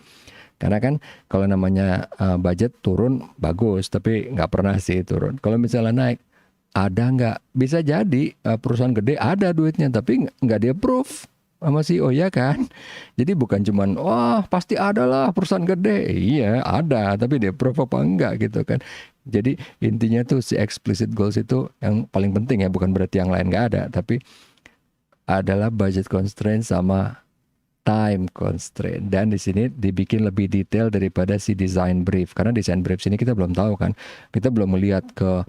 Speaker 1: Karena kan kalau namanya budget turun bagus, tapi nggak pernah sih turun. Kalau misalnya naik, ada nggak? Bisa jadi perusahaan gede ada duitnya, tapi nggak di-approve sama CEO ya kan. Jadi bukan cuman, wah pasti ada lah perusahaan gede. Iya ada, tapi di-approve apa enggak gitu kan. Jadi intinya tuh si explicit goals itu yang paling penting ya, bukan berarti yang lain nggak ada. Tapi adalah budget constraint sama time constraint, dan di sini dibikin lebih detail daripada si design brief, karena design brief sini kita belum tahu kan, kita belum melihat ke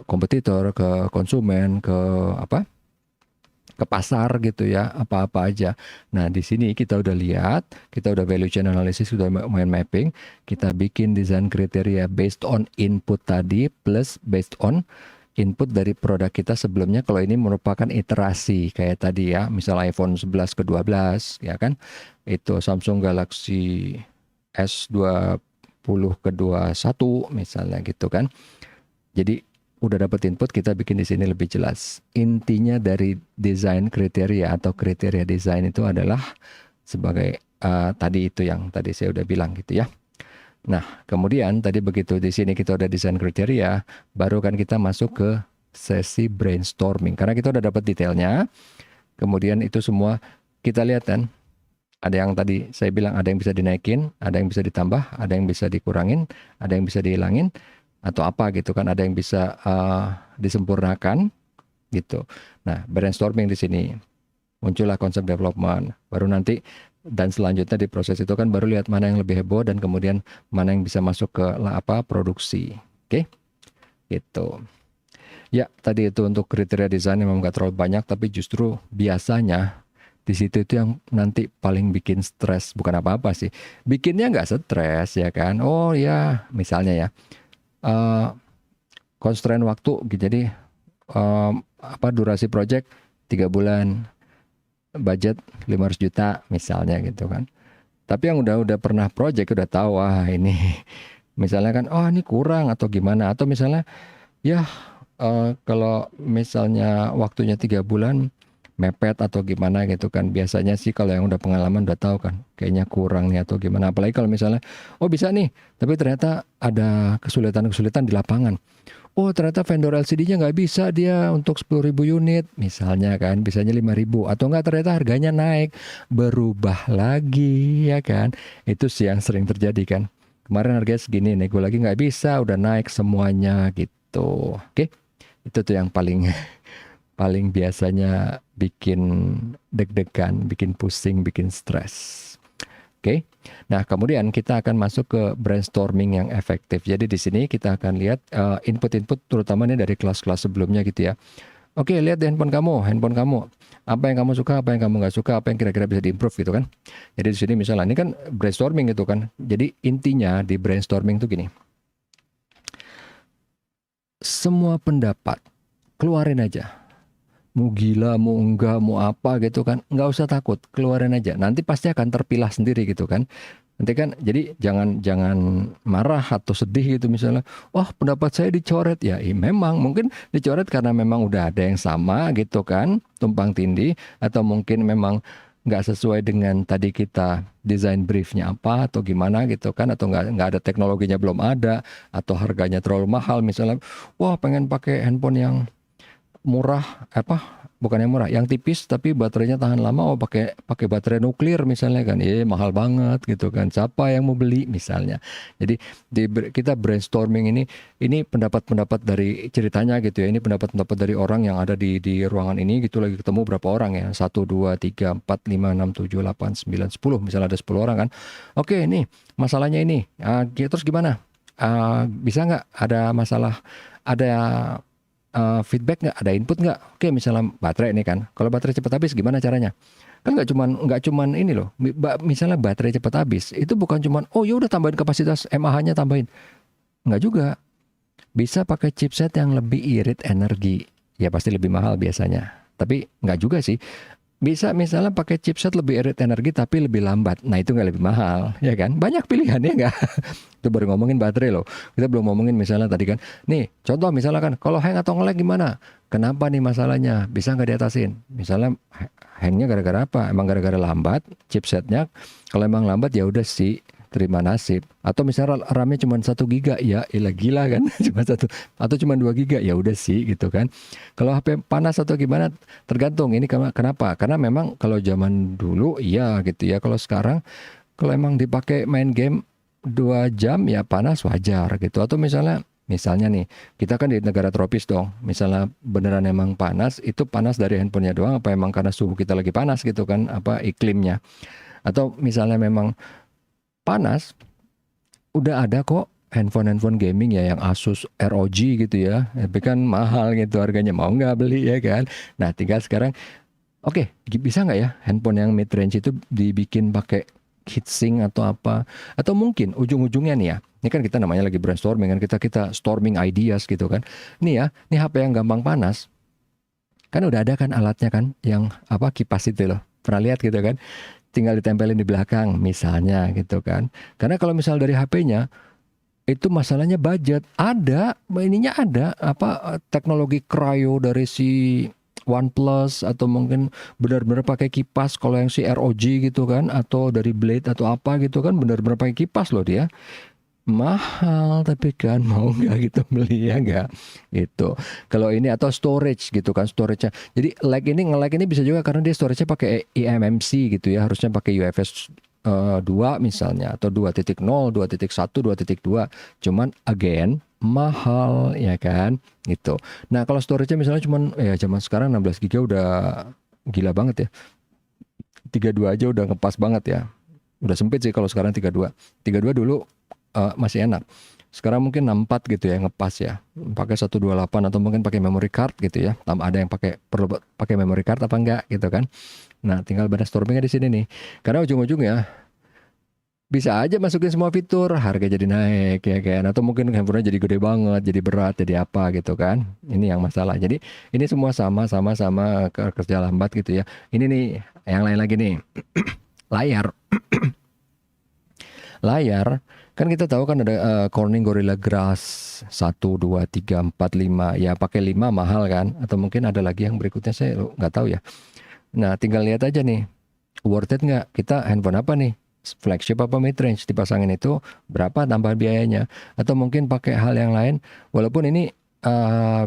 Speaker 1: kompetitor, ke konsumen, ke ke pasar gitu ya, apa-apa aja. Nah di sini kita udah lihat, kita udah value chain analysis, sudah main mapping, kita bikin design kriteria based on input tadi plus based on input dari produk kita sebelumnya. Kalau ini merupakan iterasi kayak tadi ya, misalnya iPhone 11 ke 12 ya kan, itu Samsung Galaxy S20 ke 21 misalnya gitu kan. Jadi udah dapat input, kita bikin di sini lebih jelas. Intinya dari desain kriteria atau kriteria desain itu adalah sebagai tadi itu yang tadi saya udah bilang gitu ya. Nah, kemudian tadi begitu di sini kita udah desain kriteria, baru kan kita masuk ke sesi brainstorming. Karena kita udah dapat detailnya. Kemudian itu semua kita lihat kan. Ada yang tadi saya bilang, ada yang bisa dinaikin, ada yang bisa ditambah, ada yang bisa dikurangin, ada yang bisa dihilangin atau apa gitu kan, ada yang bisa disempurnakan gitu. Nah, brainstorming di sini muncullah konsep development, baru nanti dan selanjutnya di proses itu kan baru lihat mana yang lebih heboh dan kemudian mana yang bisa masuk ke produksi. Oke, gitu. Ya, tadi itu untuk kriteria desain memang nggak terlalu banyak, tapi justru biasanya di situ itu yang nanti paling bikin stres. Bukan apa-apa sih, bikinnya nggak stres ya kan. Oh ya, misalnya ya, constraint waktu, jadi durasi project 3 bulan, budget 500 juta misalnya gitu kan. Tapi yang udah pernah project udah tahu, wah ini misalnya kan, oh ini kurang atau gimana, atau misalnya ya kalau misalnya waktunya 3 bulan mepet atau gimana gitu kan. Biasanya sih kalau yang udah pengalaman udah tahu kan, kayaknya kurang nih atau gimana. Apalagi kalau misalnya, oh bisa nih, tapi ternyata ada kesulitan-kesulitan di lapangan. Oh ternyata vendor LCD-nya nggak bisa dia untuk 10.000 unit misalnya kan, bisanya 5.000. Atau enggak ternyata harganya naik, berubah lagi ya kan. Itu sih yang sering terjadi kan. Kemarin harganya segini, nego lagi nggak bisa, udah naik semuanya gitu. Oke, itu tuh yang paling paling biasanya bikin deg-degan, bikin pusing, bikin stres. Oke. Nah, kemudian kita akan masuk ke brainstorming yang efektif. Jadi di sini kita akan lihat input-input terutama nih dari kelas-kelas sebelumnya gitu ya. Oke, lihat di handphone kamu. Apa yang kamu suka, apa yang kamu nggak suka, apa yang kira-kira bisa diimprove gitu kan. Jadi di sini misalnya ini kan brainstorming gitu kan. Jadi intinya di brainstorming itu gini. Semua pendapat keluarin aja. Mau gila, mau enggak, mau apa gitu kan, nggak usah takut, keluarin aja. Nanti pasti akan terpilah sendiri gitu kan. Nanti kan, jadi jangan marah atau sedih gitu misalnya. Wah pendapat saya dicoret ya. Memang mungkin dicoret karena memang udah ada yang sama gitu kan, tumpang tindih, atau mungkin memang nggak sesuai dengan tadi kita desain briefnya apa atau gimana gitu kan, atau nggak ada teknologinya belum ada, atau harganya terlalu mahal misalnya. Wah pengen pakai handphone yang murah, bukan yang murah, yang tipis tapi baterainya tahan lama, pakai baterai nuklir misalnya kan, mahal banget gitu kan, siapa yang mau beli misalnya. Jadi kita brainstorming ini pendapat-pendapat dari ceritanya gitu ya, ini pendapat-pendapat dari orang yang ada di ruangan ini gitu, lagi ketemu berapa orang ya, 1, 2, 3, 4, 5, 6, 7, 8, 9, 10 misalnya, ada 10 orang kan. Oke ini masalahnya ini, terus gimana, bisa nggak ada masalah, ada feedback nggak, ada input nggak? Oke misalnya baterai ini kan, kalau baterai cepat habis gimana caranya? Kan nggak cuman ini loh, misalnya baterai cepat habis itu bukan cuman oh ya udah tambahin kapasitas mAh-nya, tambahin, nggak juga, bisa pakai chipset yang lebih irit energi ya pasti lebih mahal biasanya. Tapi nggak juga sih. Bisa misalnya pakai chipset lebih irit energi tapi lebih lambat. Nah itu nggak lebih mahal, ya kan? Banyak pilihan ya nggak? Itu baru ngomongin baterai loh. Kita belum ngomongin misalnya tadi kan. Nih contoh misalnya kan, kalau hang atau nge-lag gimana? Kenapa nih masalahnya? Bisa nggak diatasin? Misalnya hangnya gara-gara apa? Emang gara-gara lambat chipsetnya? Kalau emang lambat ya udah sih, terima nasib. Atau misalnya RAM-nya cuma 1 GB, ya ilah gila kan. Cuma satu, atau cuma 2 GB, ya udah sih gitu kan. Kalau HP panas atau gimana, tergantung. Ini kenapa? Karena memang kalau zaman dulu iya gitu ya. Kalau sekarang, kalau emang dipakai main game 2 jam ya panas wajar gitu. Atau misalnya nih, kita kan di negara tropis dong. Misalnya beneran emang panas, itu panas dari handphonenya doang apa emang karena suhu kita lagi panas gitu kan, apa iklimnya. Atau misalnya memang panas, udah ada kok handphone gaming ya yang Asus ROG gitu ya. Tapi kan mahal gitu harganya, mau nggak beli ya kan. Nah tinggal sekarang, oke, bisa nggak ya handphone yang mid range itu dibikin pakai heatsink atau apa? Atau mungkin ujung-ujungnya nih ya, ini kan kita namanya lagi brainstorming kan, kita storming ideas gitu kan. Nih ya, nih HP yang gampang panas, kan udah ada kan alatnya kan, yang apa, kipas itu loh. Pernah lihat gitu kan? Tinggal ditempelin di belakang misalnya gitu kan. Karena kalau misal dari HP-nya, itu masalahnya budget. Ada, ininya ada, apa, teknologi cryo dari si OnePlus, atau mungkin benar-benar pakai kipas kalau yang si ROG gitu kan, atau dari Blade atau apa gitu kan, benar-benar pakai kipas loh dia. Mahal tapi kan mau nggak gitu beli, ya nggak gitu. Kalau ini atau storage gitu kan, storage-nya. Jadi nge-lag ini bisa juga karena dia storage-nya pakai eMMC gitu ya, harusnya pakai UFS 2 misalnya, atau 2.0, 2.1, 2.2. Cuman again mahal ya kan gitu. Nah kalau storage-nya misalnya cuman ya zaman sekarang 16 GB udah gila banget ya. 32 aja udah ngepas banget ya. Udah sempit sih kalau sekarang 32. 32 dulu masih enak. Sekarang mungkin 64 gitu ya ngepas ya. Pakai 128 atau mungkin pakai memory card gitu ya. Ada yang perlu pakai memory card apa enggak gitu kan. Nah, tinggal brainstormingnya di sini nih. Karena ujung-ujungnya bisa aja masukin semua fitur, harga jadi naik ya kan. Atau mungkin handphonenya jadi gede banget, jadi berat, jadi apa gitu kan. Ini yang masalah. Jadi ini semua sama kerja lambat gitu ya. Ini nih yang lain lagi nih. Layar. Layar, kan kita tahu kan ada Corning Gorilla Glass 1, 2, 3, 4, 5. Ya pakai 5 mahal kan. Atau mungkin ada lagi yang berikutnya, saya nggak tahu ya. Nah tinggal lihat aja nih, worth it nggak? Kita handphone apa nih? Flagship apa mid range? Dipasangin itu berapa tambahan biayanya? Atau mungkin pakai hal yang lain? Walaupun ini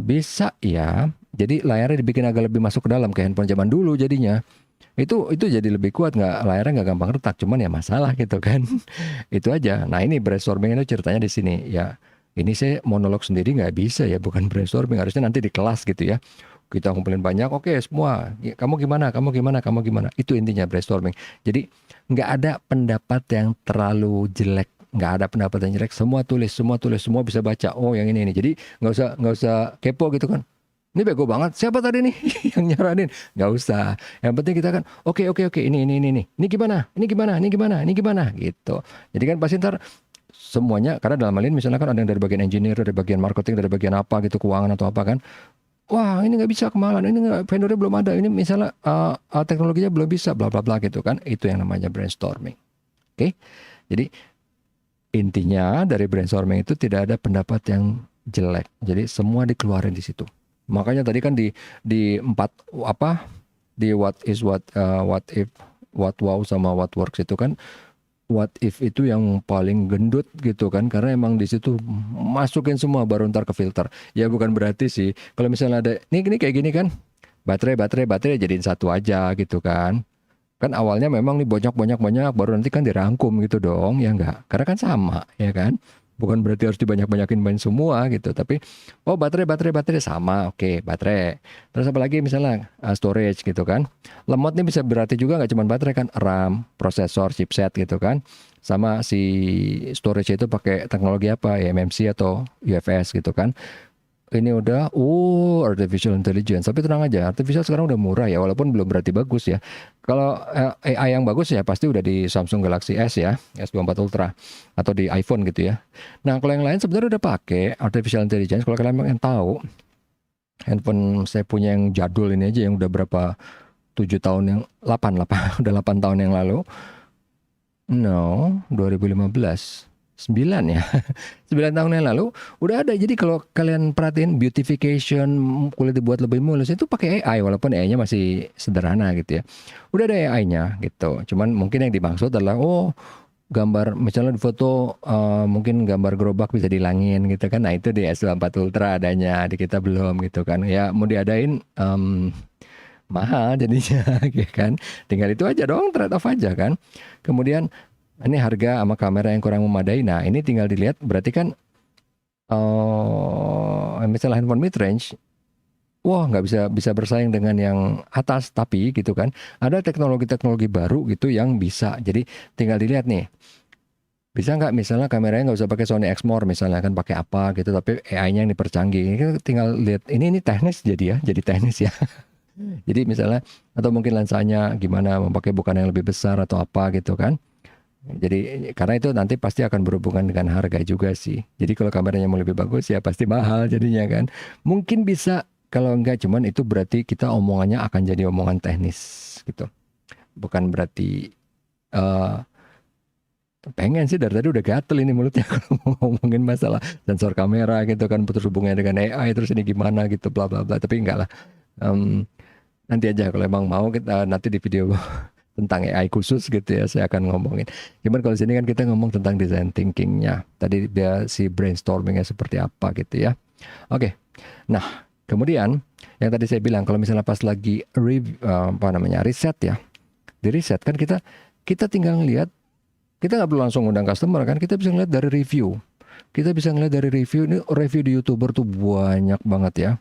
Speaker 1: bisa ya. Jadi layarnya dibikin agak lebih masuk ke dalam kayak handphone zaman dulu jadinya. Itu jadi lebih kuat, nggak, layarnya nggak gampang retak. Cuman ya masalah gitu kan. Itu aja. Nah ini brainstorming itu ceritanya di sini ya. Ini saya monolog sendiri nggak bisa ya, bukan brainstorming. Harusnya nanti di kelas gitu ya. Kita ngumpulin banyak, oke semua. Kamu gimana? Kamu gimana? Kamu gimana? Itu intinya brainstorming. Jadi nggak ada pendapat yang terlalu jelek. Nggak ada pendapat yang jelek. Semua tulis, semua bisa baca. Oh yang ini. Jadi nggak usah kepo gitu kan. Ini bego banget. Siapa tadi nih yang nyaranin? Nggak usah. Yang penting kita kan, oke. Ini gimana? Ini gimana? Gitu. Jadi kan pasti ntar semuanya, karena dalam hal ini misalnya kan ada yang dari bagian engineer, dari bagian marketing, dari bagian apa gitu, keuangan atau apa kan. Wah ini nggak bisa kemahalan, ini nggak, vendornya belum ada, ini misalnya teknologinya belum bisa, bla bla bla gitu kan. Itu yang namanya brainstorming. Oke. Jadi intinya dari brainstorming itu tidak ada pendapat yang jelek. Jadi semua dikeluarin di situ. Makanya tadi kan di 4 apa, di what is what if, what wow sama what works itu kan, what if itu yang paling gendut gitu kan, karena emang di situ masukin semua baru ntar ke filter. Ya bukan berarti sih kalau misalnya ada ini kayak gini kan, baterai jadiin satu aja gitu kan. Kan awalnya memang nih banyak baru nanti kan dirangkum gitu dong, ya enggak? Karena kan sama, ya kan? Bukan berarti harus dibanyak-banyakin main semua gitu, tapi oh baterai sama, oke, baterai. Terus apa lagi misalnya storage gitu kan. Lemot nih bisa berarti juga nggak cuma baterai kan, RAM, prosesor, chipset gitu kan. Sama si storage itu pakai teknologi apa, eMMC atau UFS gitu kan. Ini udah artificial intelligence. Tapi tenang aja, artificial sekarang udah murah ya, walaupun belum berarti bagus ya. Kalau AI yang bagus ya pasti udah di Samsung Galaxy S ya, S24 Ultra, atau di iPhone gitu ya. Nah kalau yang lain sebenarnya udah pakai artificial intelligence. Kalau kalian yang tahu, Handphone saya punya yang jadul ini aja yang udah berapa 7 tahun yang 8 udah 8 tahun yang lalu. No, 2015. 9 ya. 9 tahun yang lalu udah ada. Jadi kalau kalian perhatiin beautification, kulit dibuat lebih mulus itu pakai AI walaupun AI-nya masih sederhana gitu ya. Udah ada AI-nya gitu. Cuman mungkin yang dimaksud adalah gambar misalnya di foto mungkin gambar gerobak bisa dihilangin gitu kan. Nah, itu di S24 Ultra adanya, di kita belum gitu kan. Ya mau diadain mahal jadinya ya kan. Tinggal itu aja dong, trade off aja kan. Kemudian ini harga sama kamera yang kurang memadai. Nah, ini tinggal dilihat berarti kan misalnya handphone mid range, wah nggak bisa bersaing dengan yang atas, tapi gitu kan ada teknologi-teknologi baru gitu yang bisa. Jadi tinggal dilihat nih, bisa nggak misalnya kameranya nggak usah pakai Sony Exmor misalnya kan, pakai apa gitu, tapi AI-nya yang dipercanggih. Ini kan tinggal lihat, ini teknis jadi teknis ya. Jadi misalnya atau mungkin lensanya gimana, memakai bukan yang lebih besar atau apa gitu kan. Jadi karena itu nanti pasti akan berhubungan dengan harga juga sih. Jadi kalau kameranya mau lebih bagus ya pasti mahal jadinya kan. Mungkin bisa, kalau enggak cuman itu berarti kita omongannya akan jadi omongan teknis gitu. Bukan berarti pengen sih, dari tadi udah gatel ini mulutnya kalau mau ngomongin masalah sensor kamera gitu kan, putus hubungannya dengan AI terus ini gimana gitu bla bla bla, tapi enggak lah. Nanti aja kalau emang mau kita nanti di video tentang AI khusus gitu ya saya akan ngomongin. Cuman kalau sini kan kita ngomong tentang design thinkingnya. Tadi dia si brainstormingnya seperti apa gitu ya. Oke. Nah, kemudian yang tadi saya bilang kalau misalnya pas lagi riset ya. Di riset kan kita tinggal ngelihat, kita nggak perlu langsung undang customer kan, kita bisa ngeliat dari review. Kita bisa ngeliat dari review, ini review di YouTuber tuh banyak banget ya.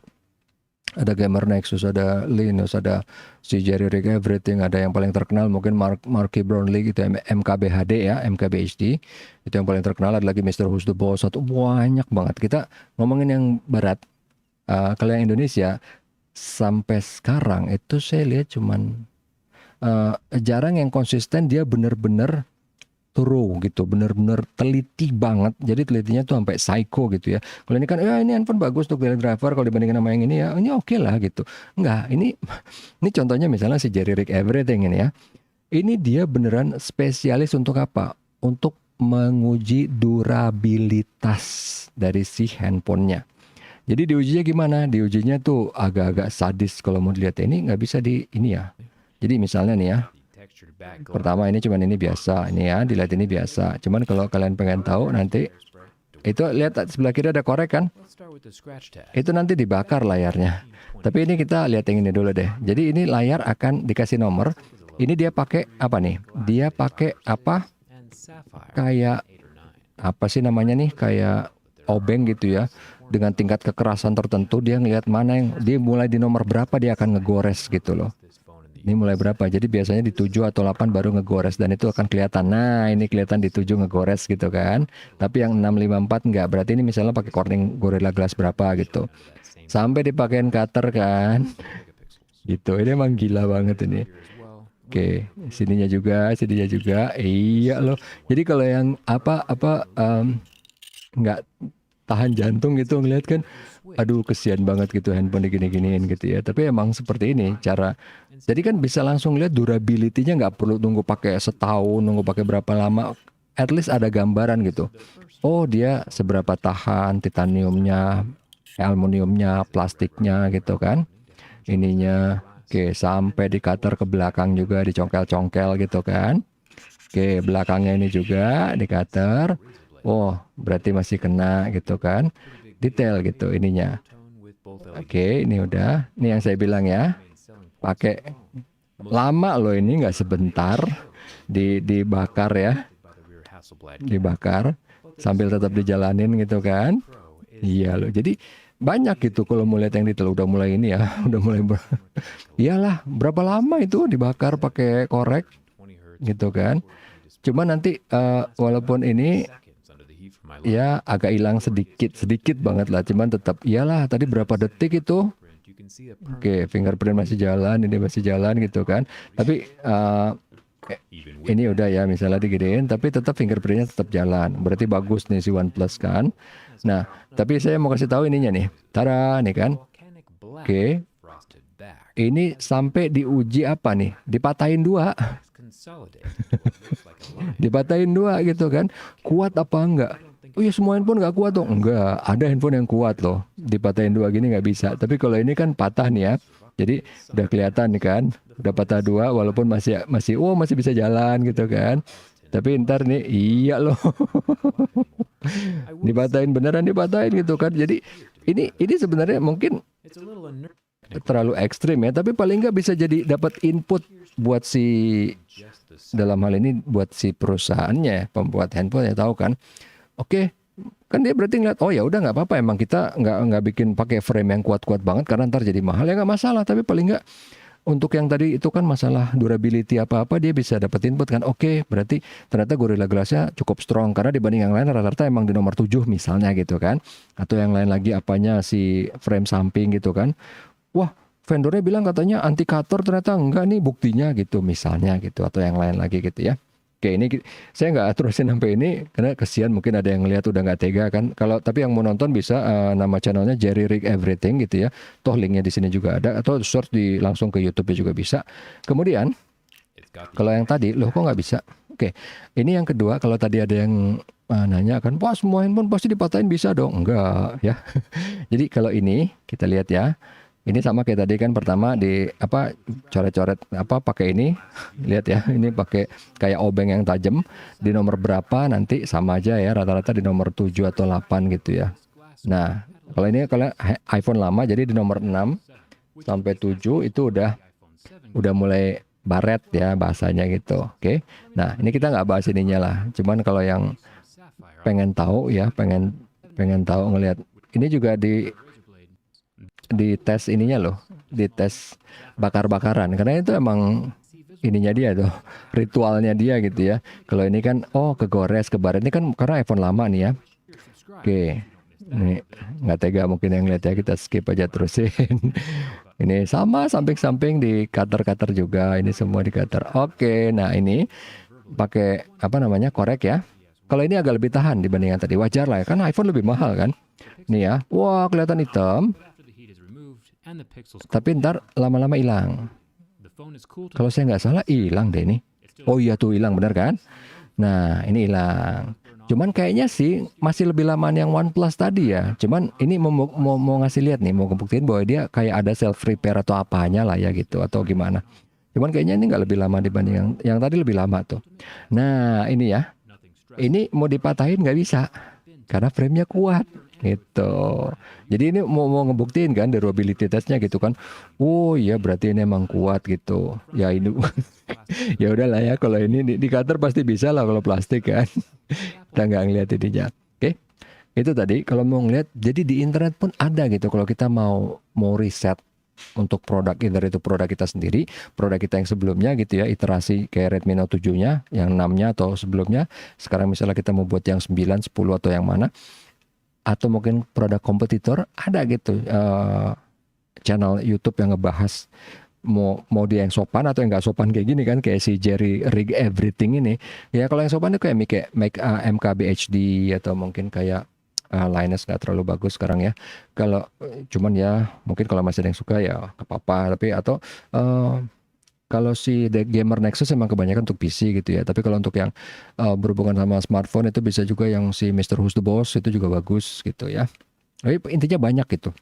Speaker 1: Ada Gamer Nexus, ada Linus, ada si Jerry Rig Everything, ada yang paling terkenal mungkin Marky Brownlee gitu, MKBHD ya, MKBHD. Itu yang paling terkenal, ada lagi Mr. Who's the Boss, atau banyak banget. Kita ngomongin yang barat, kalau yang Indonesia sampai sekarang itu saya lihat cuman jarang yang konsisten, dia bener-bener thorough gitu, bener-bener teliti banget. Jadi telitinya tuh sampai psycho gitu ya. Kalau ini kan, ini handphone bagus untuk daily driver, kalau dibandingin sama yang ini ya, ini oke lah gitu. Enggak, ini contohnya misalnya si Jerry Rig Everything ini ya. Ini dia beneran spesialis untuk apa? Untuk menguji durabilitas dari si handphonenya. Jadi diujinya gimana? Diujinya tuh agak-agak sadis kalau mau dilihat. Ini nggak bisa di ini ya. Jadi misalnya nih ya, pertama ini cuman ini biasa, ini ya dilihat ini biasa. Cuman kalau kalian pengen tahu nanti itu lihat sebelah kiri ada korek kan? Itu nanti dibakar layarnya. Tapi ini kita lihat yang ini dulu deh. Jadi ini layar akan dikasih nomor. Ini dia pakai apa nih? Dia pakai apa? Kayak apa sih namanya nih? Kayak obeng gitu ya. Dengan tingkat kekerasan tertentu dia ngelihat mana yang dia mulai di nomor berapa dia akan ngegores gitu loh. Ini mulai berapa? Jadi biasanya di 7 atau 8 baru ngegores dan itu akan kelihatan. Nah, ini kelihatan di 7 ngegores gitu kan. Tapi yang 654 enggak. Berarti ini misalnya pakai Corning Gorilla Glass berapa gitu. Sampai dipakein cutter kan. Gitu. Ini emang gila banget ini. Oke, sininya juga. Iya loh. Jadi kalau yang nggak tahan jantung gitu ngeliat kan, aduh kesian banget gitu handphone digini-giniin gitu ya. Tapi emang seperti ini cara. Jadi kan bisa langsung lihat durability-nya, nggak perlu nunggu pakai setahun, nunggu pakai berapa lama. At least ada gambaran gitu. Oh dia seberapa tahan titaniumnya, aluminiumnya, plastiknya gitu kan. Ininya. Oke, sampai di cutter ke belakang juga dicongkel-congkel gitu kan. Oke, belakangnya ini juga di cutter. Oh, berarti masih kena gitu kan. Detail gitu ininya. Oke, ini udah. Ini yang saya bilang ya. Pakai lama loh ini, nggak sebentar. Dibakar ya. Dibakar sambil tetap dijalanin gitu kan. Iya loh. Jadi banyak gitu kalau mau lihat yang detail, udah mulai ini ya. Udah mulai iyalah, berapa lama itu dibakar pakai korek gitu kan. Cuma nanti walaupun ini ya agak hilang sedikit banget lah, cuman tetap iyalah tadi berapa detik itu. Oke, fingerprint masih jalan, ini masih jalan gitu kan. Tapi ini udah ya misalnya digedein, tapi tetap fingerprintnya tetap jalan. Berarti bagus nih si OnePlus kan. Nah, tapi saya mau kasih tahu ininya nih. Tara nih kan. Oke, ini sampai diuji apa nih? Dipatahin dua, dipatahin dua gitu kan? Kuat apa enggak? Oh ya semua handphone nggak kuat dong? Enggak, ada handphone yang kuat loh. Dipatahin dua gini nggak bisa. Tapi kalau ini kan patah nih ya. Jadi udah kelihatan nih kan, udah patah dua walaupun masih masih masih bisa jalan gitu kan. Tapi ntar nih iya loh, dipatahin beneran dipatahin gitu kan. Jadi ini sebenarnya mungkin terlalu ekstrim ya, tapi paling nggak bisa jadi dapat input buat si, dalam hal ini buat si perusahaannya pembuat handphone ya, tahu kan. Oke, kan dia berarti ngeliat, oh ya udah nggak apa-apa, emang kita nggak bikin pakai frame yang kuat-kuat banget karena ntar jadi mahal ya, nggak masalah. Tapi paling nggak untuk yang tadi itu kan masalah durability apa-apa dia bisa dapat input kan. Oke, berarti ternyata Gorilla Glass-nya cukup strong karena dibanding yang lain rata-rata emang di nomor 7 misalnya gitu kan. Atau yang lain lagi apanya si frame samping gitu kan. Wah, vendornya bilang katanya anti cutter, ternyata enggak nih buktinya gitu misalnya gitu, atau yang lain lagi gitu ya. Oke, ini saya nggak terusin sampai ini karena kesian mungkin ada yang lihat udah nggak tega kan. Kalau tapi yang mau nonton bisa nama channelnya Jerry Rig Everything gitu ya. Toh linknya di sini juga ada, atau search di langsung ke YouTube juga bisa. Kemudian kalau yang tadi loh kok nggak bisa? Oke, ini yang kedua. Kalau tadi ada yang nanya kan, wah semua handphone pasti dipatahin, bisa dong? Enggak ya. Jadi kalau ini kita lihat ya. Ini sama kayak tadi kan, pertama di apa coret-coret apa pakai ini, lihat ya, ini pakai kayak obeng yang tajam. Di nomor berapa nanti sama aja ya, rata-rata di nomor 7 atau 8 gitu ya. Nah, kalau ini kalau iPhone lama jadi di nomor 6 sampai 7 itu udah mulai baret ya bahasanya gitu. Oke. Nah, ini kita nggak bahas ininya lah. Cuman kalau yang pengen tahu ya, pengen tahu ngelihat ini juga di tes ininya loh, di tes bakar-bakaran, karena itu emang ininya dia tuh, ritualnya dia gitu ya. Kalau ini kan kegores kebaret, ini kan karena iPhone lama nih ya. Oke, ini nggak tega mungkin yang lihat ya, kita skip aja terusin. Ini sama samping-samping di cutter juga, ini semua di cutter. Oke, nah ini pakai apa namanya, korek ya. Kalau ini agak lebih tahan dibanding yang tadi, wajar lah ya, kan iPhone lebih mahal kan. Nih ya, wah kelihatan hitam. Tapi ntar lama-lama hilang. Kalau saya nggak salah hilang deh ini. Oh iya tuh hilang bener kan? Nah ini hilang. Cuman kayaknya sih masih lebih lama yang OnePlus tadi ya. Cuman ini mau ngasih lihat nih, mau ngebuktiin bahwa dia kayak ada self repair atau apanya lah ya gitu, atau gimana. Cuman kayaknya ini nggak lebih lama dibanding yang tadi, lebih lama tuh. Nah ini ya, ini mau dipatahin nggak bisa karena framenya kuat gitu. Jadi ini mau ngebuktiin kan durability testnya gitu kan. Oh iya berarti ini emang kuat gitu. Ya ini ya udahlah ya, kalau ini di cutter pasti bisa lah kalau plastik kan. Kita nggak ngeliat ininya. Oke. Itu tadi kalau mau ngeliat, jadi di internet pun ada gitu kalau kita mau riset untuk produk, either itu produk kita sendiri, produk kita yang sebelumnya gitu ya, iterasi kayak Redmi Note 7-nya, yang 6-nya atau sebelumnya. Sekarang misalnya kita mau buat yang 9, 10 atau yang mana, atau mungkin produk kompetitor, ada gitu channel YouTube yang ngebahas mau dia yang sopan atau yang nggak sopan kayak gini kan, kayak si Jerry Rig Everything ini. Ya kalau yang sopan itu kayak make MKBHD atau mungkin kayak Linus, nggak terlalu bagus sekarang ya. Kalau cuman ya mungkin kalau masih ada yang suka ya nggak apa-apa. Tapi atau kalau si The Gamer Nexus emang kebanyakan untuk PC gitu ya. Tapi kalau untuk yang berhubungan sama smartphone itu bisa juga yang si Mr. Who's the Boss, itu juga bagus gitu ya. Tapi intinya banyak gitu.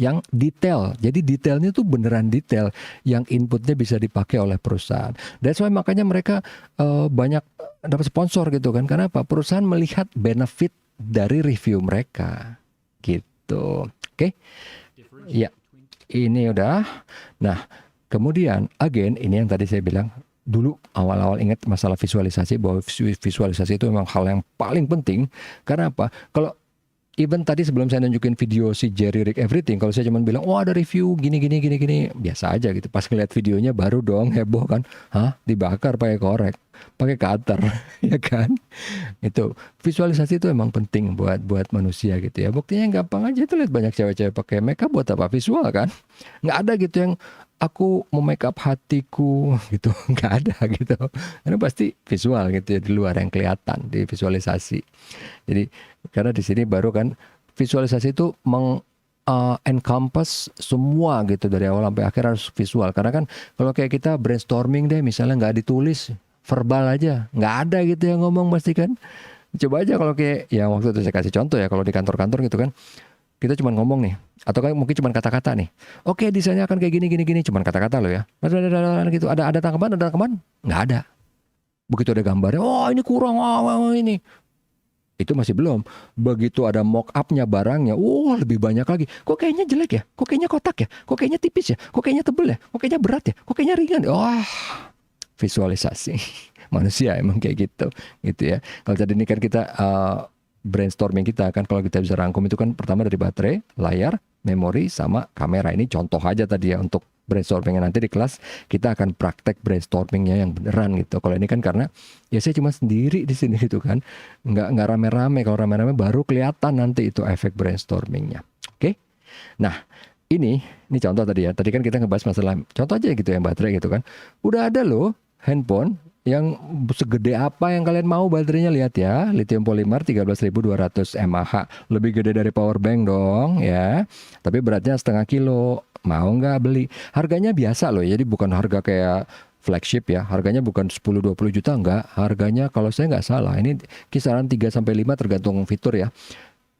Speaker 1: Yang detail. Jadi detailnya tuh beneran detail. Yang inputnya bisa dipakai oleh perusahaan. That's why makanya mereka banyak dapat sponsor gitu kan. Karena apa? Perusahaan melihat benefit dari review mereka. Gitu. Oke. Ya. Ini udah. Nah, kemudian, again, ini yang tadi saya bilang, dulu awal-awal ingat masalah visualisasi, bahwa visualisasi itu memang hal yang paling penting. Karena apa? Kalau even tadi sebelum saya nunjukin video si Jerry Rig Everything, kalau saya cuma bilang, ada review gini, biasa aja gitu. Pas ngeliat videonya baru dong heboh kan. Hah? Dibakar pakai korek, pakai cutter, ya kan? Itu visualisasi itu emang penting buat manusia gitu ya. Buktinya gampang aja tuh, lihat banyak cewek-cewek pakai makeup buat apa? Visual kan? Nggak ada gitu yang aku mau make up hatiku gitu, nggak ada gitu. Karena pasti visual gitu ya, di luar yang kelihatan di visualisasi. Jadi karena di sini baru kan visualisasi itu encompass semua gitu dari awal sampai akhir harus visual. Karena kan kalau kayak kita brainstorming deh misalnya nggak ditulis, verbal aja, nggak ada gitu yang ngomong pasti kan. Coba aja kalau kayak ya waktu itu saya kasih contoh ya kalau di kantor-kantor gitu kan. Kita cuma ngomong nih, atau kan mungkin cuma kata-kata nih. Oke, desainnya akan kayak gini gini gini, cuma kata-kata loh ya. Gitu. Ada tanggapan, nggak ada. Begitu ada gambarnya, oh ini kurang, oh ini. Itu masih belum. Begitu ada mock up-nya barangnya, lebih banyak lagi. Kok kayaknya jelek ya? Kok kayaknya kotak ya? Kok kayaknya tipis ya? Kok kayaknya tebel ya? Kok kayaknya berat ya? Kok kayaknya ringan? Visualisasi. Manusia emang kayak gitu ya. Kalau tadi ini kan kita brainstorming kita kan kalau kita bisa rangkum itu kan pertama dari baterai, layar, memori, sama kamera. Ini contoh aja tadi ya untuk brainstormingnya. Nanti di kelas kita akan praktek brainstormingnya yang beneran gitu. Kalau ini kan karena ya saya cuma sendiri di sini gitu kan, nggak rame-rame. Kalau rame-rame baru kelihatan nanti itu efek brainstormingnya. Oke? Nah ini contoh tadi ya. Tadi kan kita ngebahas masalah contoh aja gitu ya baterai gitu kan. Udah ada loh handphone yang segede apa yang kalian mau baterainya, lihat ya, lithium polymer 13.200 mAh, lebih gede dari power bank dong ya, tapi beratnya setengah kilo. Mau nggak beli? Harganya biasa loh, jadi bukan harga kayak flagship ya, harganya bukan 10-20 juta, enggak, harganya kalau saya nggak salah ini kisaran 3-5 tergantung fitur ya.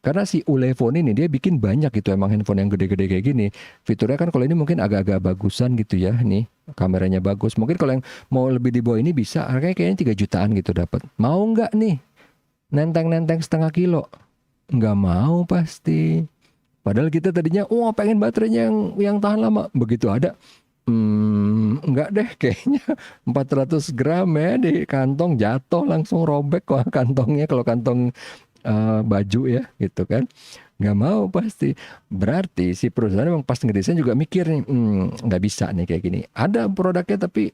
Speaker 1: Karena si Ulefone ini dia bikin banyak gitu emang handphone yang gede-gede kayak gini. Fiturnya kan kalau ini mungkin agak-agak bagusan gitu ya. Nih kameranya bagus. Mungkin kalau yang mau lebih di bawah ini bisa. Harganya kayaknya 3 jutaan gitu dapat. Mau nggak nih? Nenteng-nenteng setengah kilo? Nggak mau pasti. Padahal kita tadinya pengen baterainya yang tahan lama. Begitu ada. Enggak deh kayaknya 400 gram ya di kantong jatuh langsung robek kok kantongnya kalau kantong baju ya gitu kan, nggak mau pasti. Berarti si perusahaan memang pas ngedesain juga mikir nih, nggak bisa nih kayak gini. Ada produknya tapi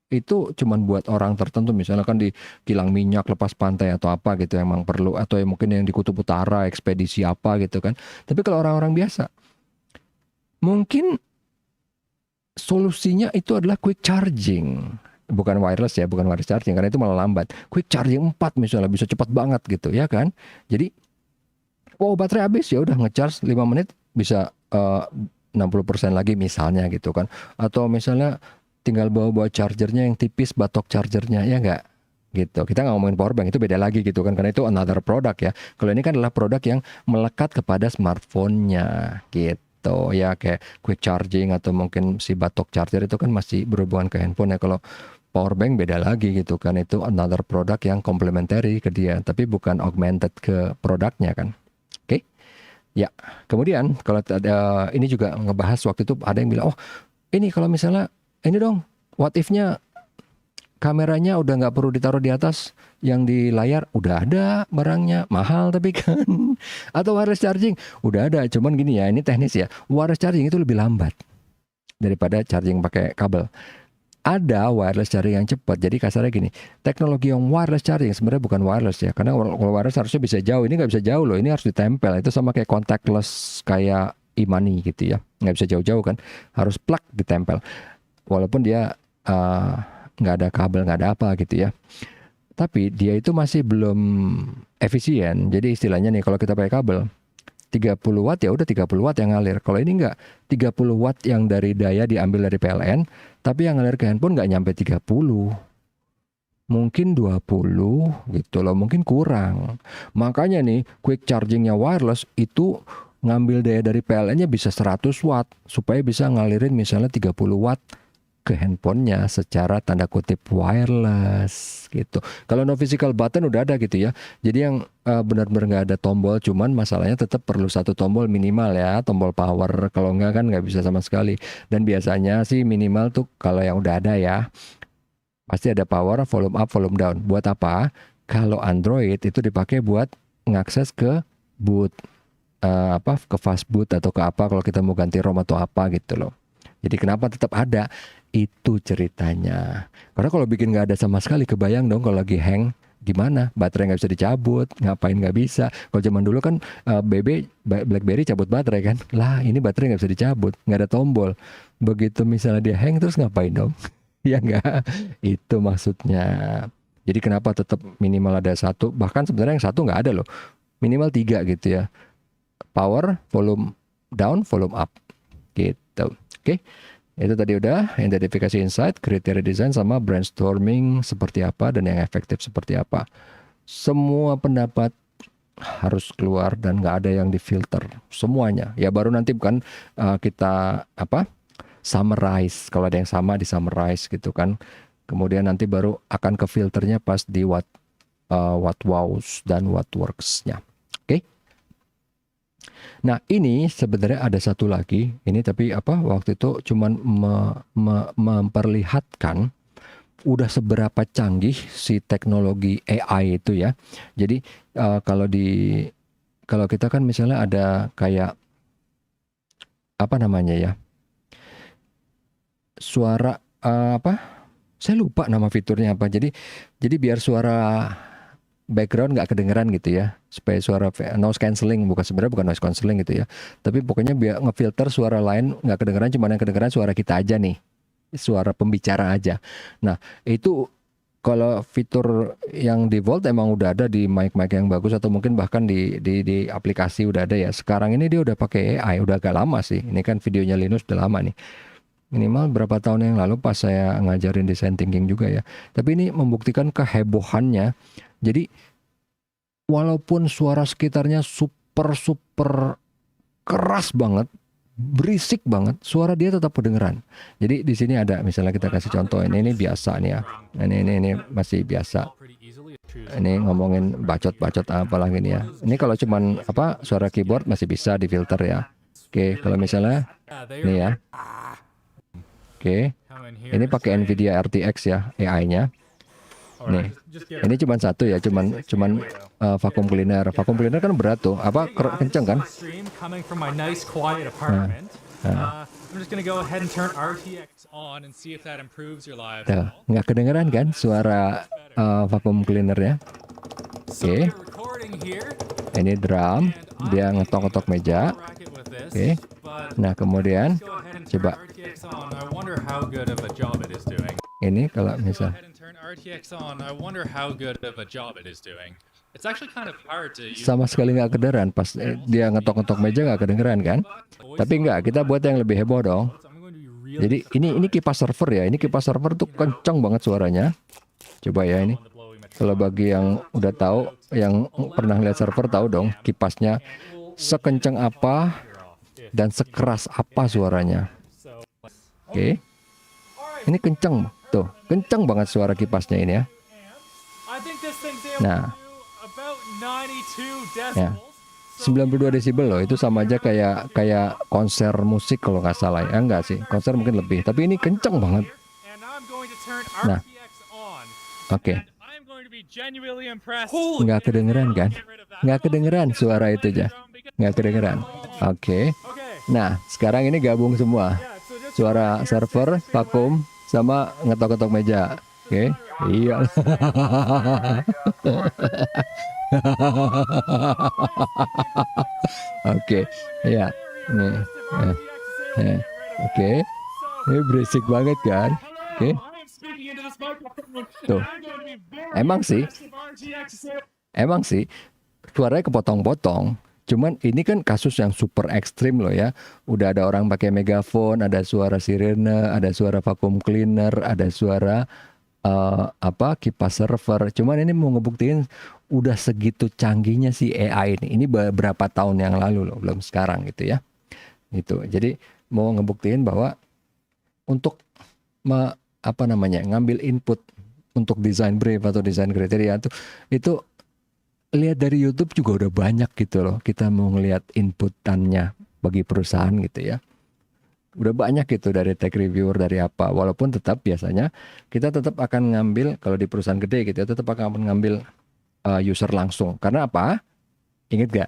Speaker 1: itu cuman buat orang tertentu, misalnya kan di kilang minyak lepas pantai atau apa gitu yang memang perlu, atau yang mungkin yang di kutub utara ekspedisi apa gitu kan. Tapi kalau orang-orang biasa mungkin solusinya itu adalah quick charging. Bukan wireless ya, bukan wireless charging karena itu malah lambat. Quick charging 4 misalnya bisa cepat banget gitu ya kan. Jadi baterai habis ya udah ngecharge 5 menit bisa 60% lagi misalnya gitu kan. Atau misalnya tinggal bawa chargernya yang tipis, batok chargernya ya enggak gitu. Kita nggak ngomongin power bank, itu beda lagi gitu kan karena itu another product ya. Kalau ini kan adalah produk yang melekat kepada smartphone-nya gitu ya, kayak quick charging atau mungkin si batok charger itu kan masih berhubungan ke handphone ya. Kalau power bank beda lagi gitu kan, itu another produk yang complementary ke dia, tapi bukan augmented ke produknya kan. Oke? Ya, kemudian kalau ada ini juga ngebahas waktu itu ada yang bilang, ini kalau misalnya ini dong, what if-nya kameranya udah nggak perlu ditaruh di atas, yang di layar udah ada barangnya, mahal tapi kan. Atau wireless charging udah ada, cuman gini ya, ini teknis ya, wireless charging itu lebih lambat daripada charging pakai kabel. Ada wireless charging yang cepat. Jadi kasarnya gini, teknologi yang wireless charging sebenarnya bukan wireless ya, karena kalau wireless harusnya bisa jauh, ini nggak bisa jauh loh, ini harus ditempel. Itu sama kayak contactless kayak e-money gitu ya, nggak bisa jauh-jauh kan, harus plug ditempel. Walaupun dia nggak ada kabel, nggak ada apa gitu ya, tapi dia itu masih belum efisien. Jadi istilahnya nih, kalau kita pakai kabel 30 watt ya udah 30 watt yang ngalir. Kalau ini enggak, 30 watt yang dari daya diambil dari PLN, tapi yang ngalir ke handphone enggak nyampe 30. Mungkin 20 gitu loh, mungkin kurang. Makanya nih, quick chargingnya wireless itu ngambil daya dari PLN-nya bisa 100 watt supaya bisa ngalirin misalnya 30 watt ke handphonenya secara tanda kutip wireless gitu. Kalau no physical button udah ada gitu ya. Jadi yang benar-benar nggak ada tombol, cuman masalahnya tetap perlu satu tombol minimal ya, tombol power. Kalau nggak kan nggak bisa sama sekali. Dan biasanya sih minimal tuh kalau yang udah ada ya, pasti ada power, volume up, volume down. Buat apa? Kalau Android itu dipakai buat ngakses ke boot, ke fast boot atau ke apa kalau kita mau ganti ROM atau apa gitu loh. Jadi kenapa tetap ada? Itu ceritanya. Karena kalau bikin nggak ada sama sekali, kebayang dong kalau lagi hang gimana? Baterai nggak bisa dicabut, ngapain nggak bisa? Kalau zaman dulu kan BlackBerry cabut baterai kan? Lah ini baterai nggak bisa dicabut, nggak ada tombol. Begitu misalnya dia hang terus ngapain dong? Ya nggak? Itu maksudnya. Jadi kenapa tetap minimal ada satu? Bahkan sebenarnya yang satu nggak ada loh. Minimal 3 gitu ya. Power, volume down, volume up gitu. Oke. Itu tadi udah identifikasi insight, kriteria desain, sama brainstorming seperti apa dan yang efektif seperti apa. Semua pendapat harus keluar dan nggak ada yang difilter semuanya. Ya baru nanti bukan kita summarize, kalau ada yang sama di summarize gitu kan. Kemudian nanti baru akan ke filternya pas di what wows dan what works-nya. Oke. Nah ini sebenarnya ada satu lagi, ini tapi waktu itu cuman memperlihatkan udah seberapa canggih si teknologi AI itu ya. Jadi kalau kita kan misalnya ada kayak suara saya lupa nama fiturnya apa. Jadi biar suara background nggak kedengeran gitu ya, supaya suara noise cancelling, sebenarnya bukan noise cancelling gitu ya, tapi pokoknya biar ngefilter suara lain nggak kedengeran, cuma yang kedengeran suara kita aja nih, suara pembicara aja. Nah itu kalau fitur yang default emang udah ada di mic yang bagus, atau mungkin bahkan di aplikasi udah ada ya. Sekarang ini dia udah pakai AI, udah agak lama sih, ini kan videonya Linus udah lama nih, minimal berapa tahun yang lalu pas saya ngajarin design thinking juga ya. Tapi ini membuktikan kehebohannya. Jadi walaupun suara sekitarnya super keras banget, berisik banget, suara dia tetap kedengeran. Jadi di sini ada, misalnya kita kasih contoh, ini biasa nih ya. Ini masih biasa. Ini ngomongin bacot apa lagi nih ya. Ini kalau cuman suara keyboard masih bisa difilter ya. Oke, kalau misalnya nih ya. Oke, ini pakai Nvidia RTX ya AI-nya. Nih, ini cuma satu ya, cuman vacuum cleaner. Vacuum cleaner kan berat tuh, kenceng kan? Nggak kedengeran kan suara vacuum cleanernya? Oke, ini drum, dia ngetok-ngetok meja. Oke, nah kemudian coba ini kalau misal sama sekali nggak kedengeran pas dia ngetok-ngetok meja, nggak kedengeran kan? Tapi nggak, kita buat yang lebih heboh dong. Jadi ini kipas server ya, ini kipas server tuh kencang banget suaranya. Coba ya ini, kalau bagi yang udah tahu, yang pernah lihat server tahu dong kipasnya sekencang apa dan sekeras apa suaranya. Oke, ini kencang tuh, kencang banget suara kipasnya ini ya. Nah, ya, 92 desibel loh, itu sama aja kayak konser musik kalau nggak salah ya. Enggak sih, konser mungkin lebih, tapi ini kencang banget. Nah, oke, nggak kedengeran kan? Nggak kedengeran suara itu aja, nggak kedengeran. Oke, nah sekarang ini gabung semua, suara server, vakum, sama ngetok-ngetok meja. Oke, iya. Oke, ya, nih, oke, ini berisik banget kan? Oke, tuh, emang sih, suaranya kepotong-potong. Cuman ini kan kasus yang super ekstrim loh ya. Udah ada orang pakai megafon, ada suara sirene, ada suara vacuum cleaner, ada suara kipas server. Cuman ini mau ngebuktiin udah segitu canggihnya si AI ini. Ini beberapa tahun yang lalu loh, belum sekarang gitu ya. Itu. Jadi mau ngebuktiin bahwa untuk ngambil input untuk desain brief atau desain kriteria itu lihat dari YouTube juga udah banyak gitu loh. Kita mau ngelihat inputannya bagi perusahaan gitu ya. Udah banyak gitu dari tech reviewer, dari apa. Walaupun tetap biasanya kita tetap akan ngambil, kalau di perusahaan gede gitu ya, tetap akan ngambil user langsung. Karena apa? Ingat gak?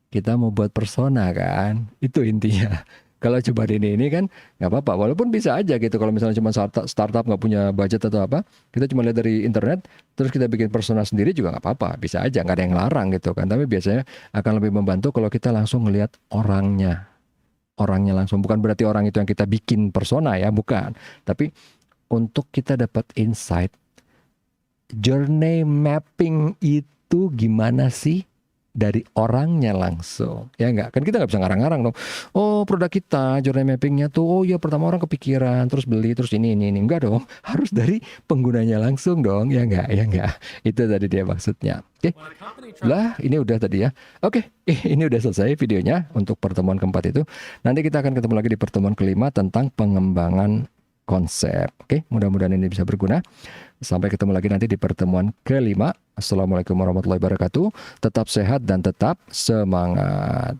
Speaker 1: Kita mau buat persona kan? Itu intinya. Kalau coba ini kan nggak apa-apa. Walaupun bisa aja gitu. Kalau misalnya cuma startup nggak punya budget atau apa, kita cuma lihat dari internet, terus kita bikin persona sendiri juga nggak apa-apa. Bisa aja, nggak ada yang larang gitu kan. Tapi biasanya akan lebih membantu kalau kita langsung ngelihat orangnya langsung. Bukan berarti orang itu yang kita bikin persona ya, bukan. Tapi untuk kita dapat insight, journey mapping itu gimana sih dari orangnya langsung, ya enggak? Kan kita nggak bisa ngarang-ngarang dong. Oh, produk kita journey mappingnya tuh, oh ya pertama orang kepikiran, terus beli, terus ini, enggak dong. Harus dari penggunanya langsung dong, ya enggak? Ya enggak? Itu tadi dia maksudnya. Oke, lah ini udah tadi ya. Oke, ini udah selesai videonya untuk pertemuan keempat itu. Nanti kita akan ketemu lagi di pertemuan kelima tentang pengembangan konsep. Oke, mudah-mudahan ini bisa berguna. Sampai ketemu lagi nanti di pertemuan kelima. Assalamualaikum warahmatullahi wabarakatuh. Tetap sehat dan tetap semangat.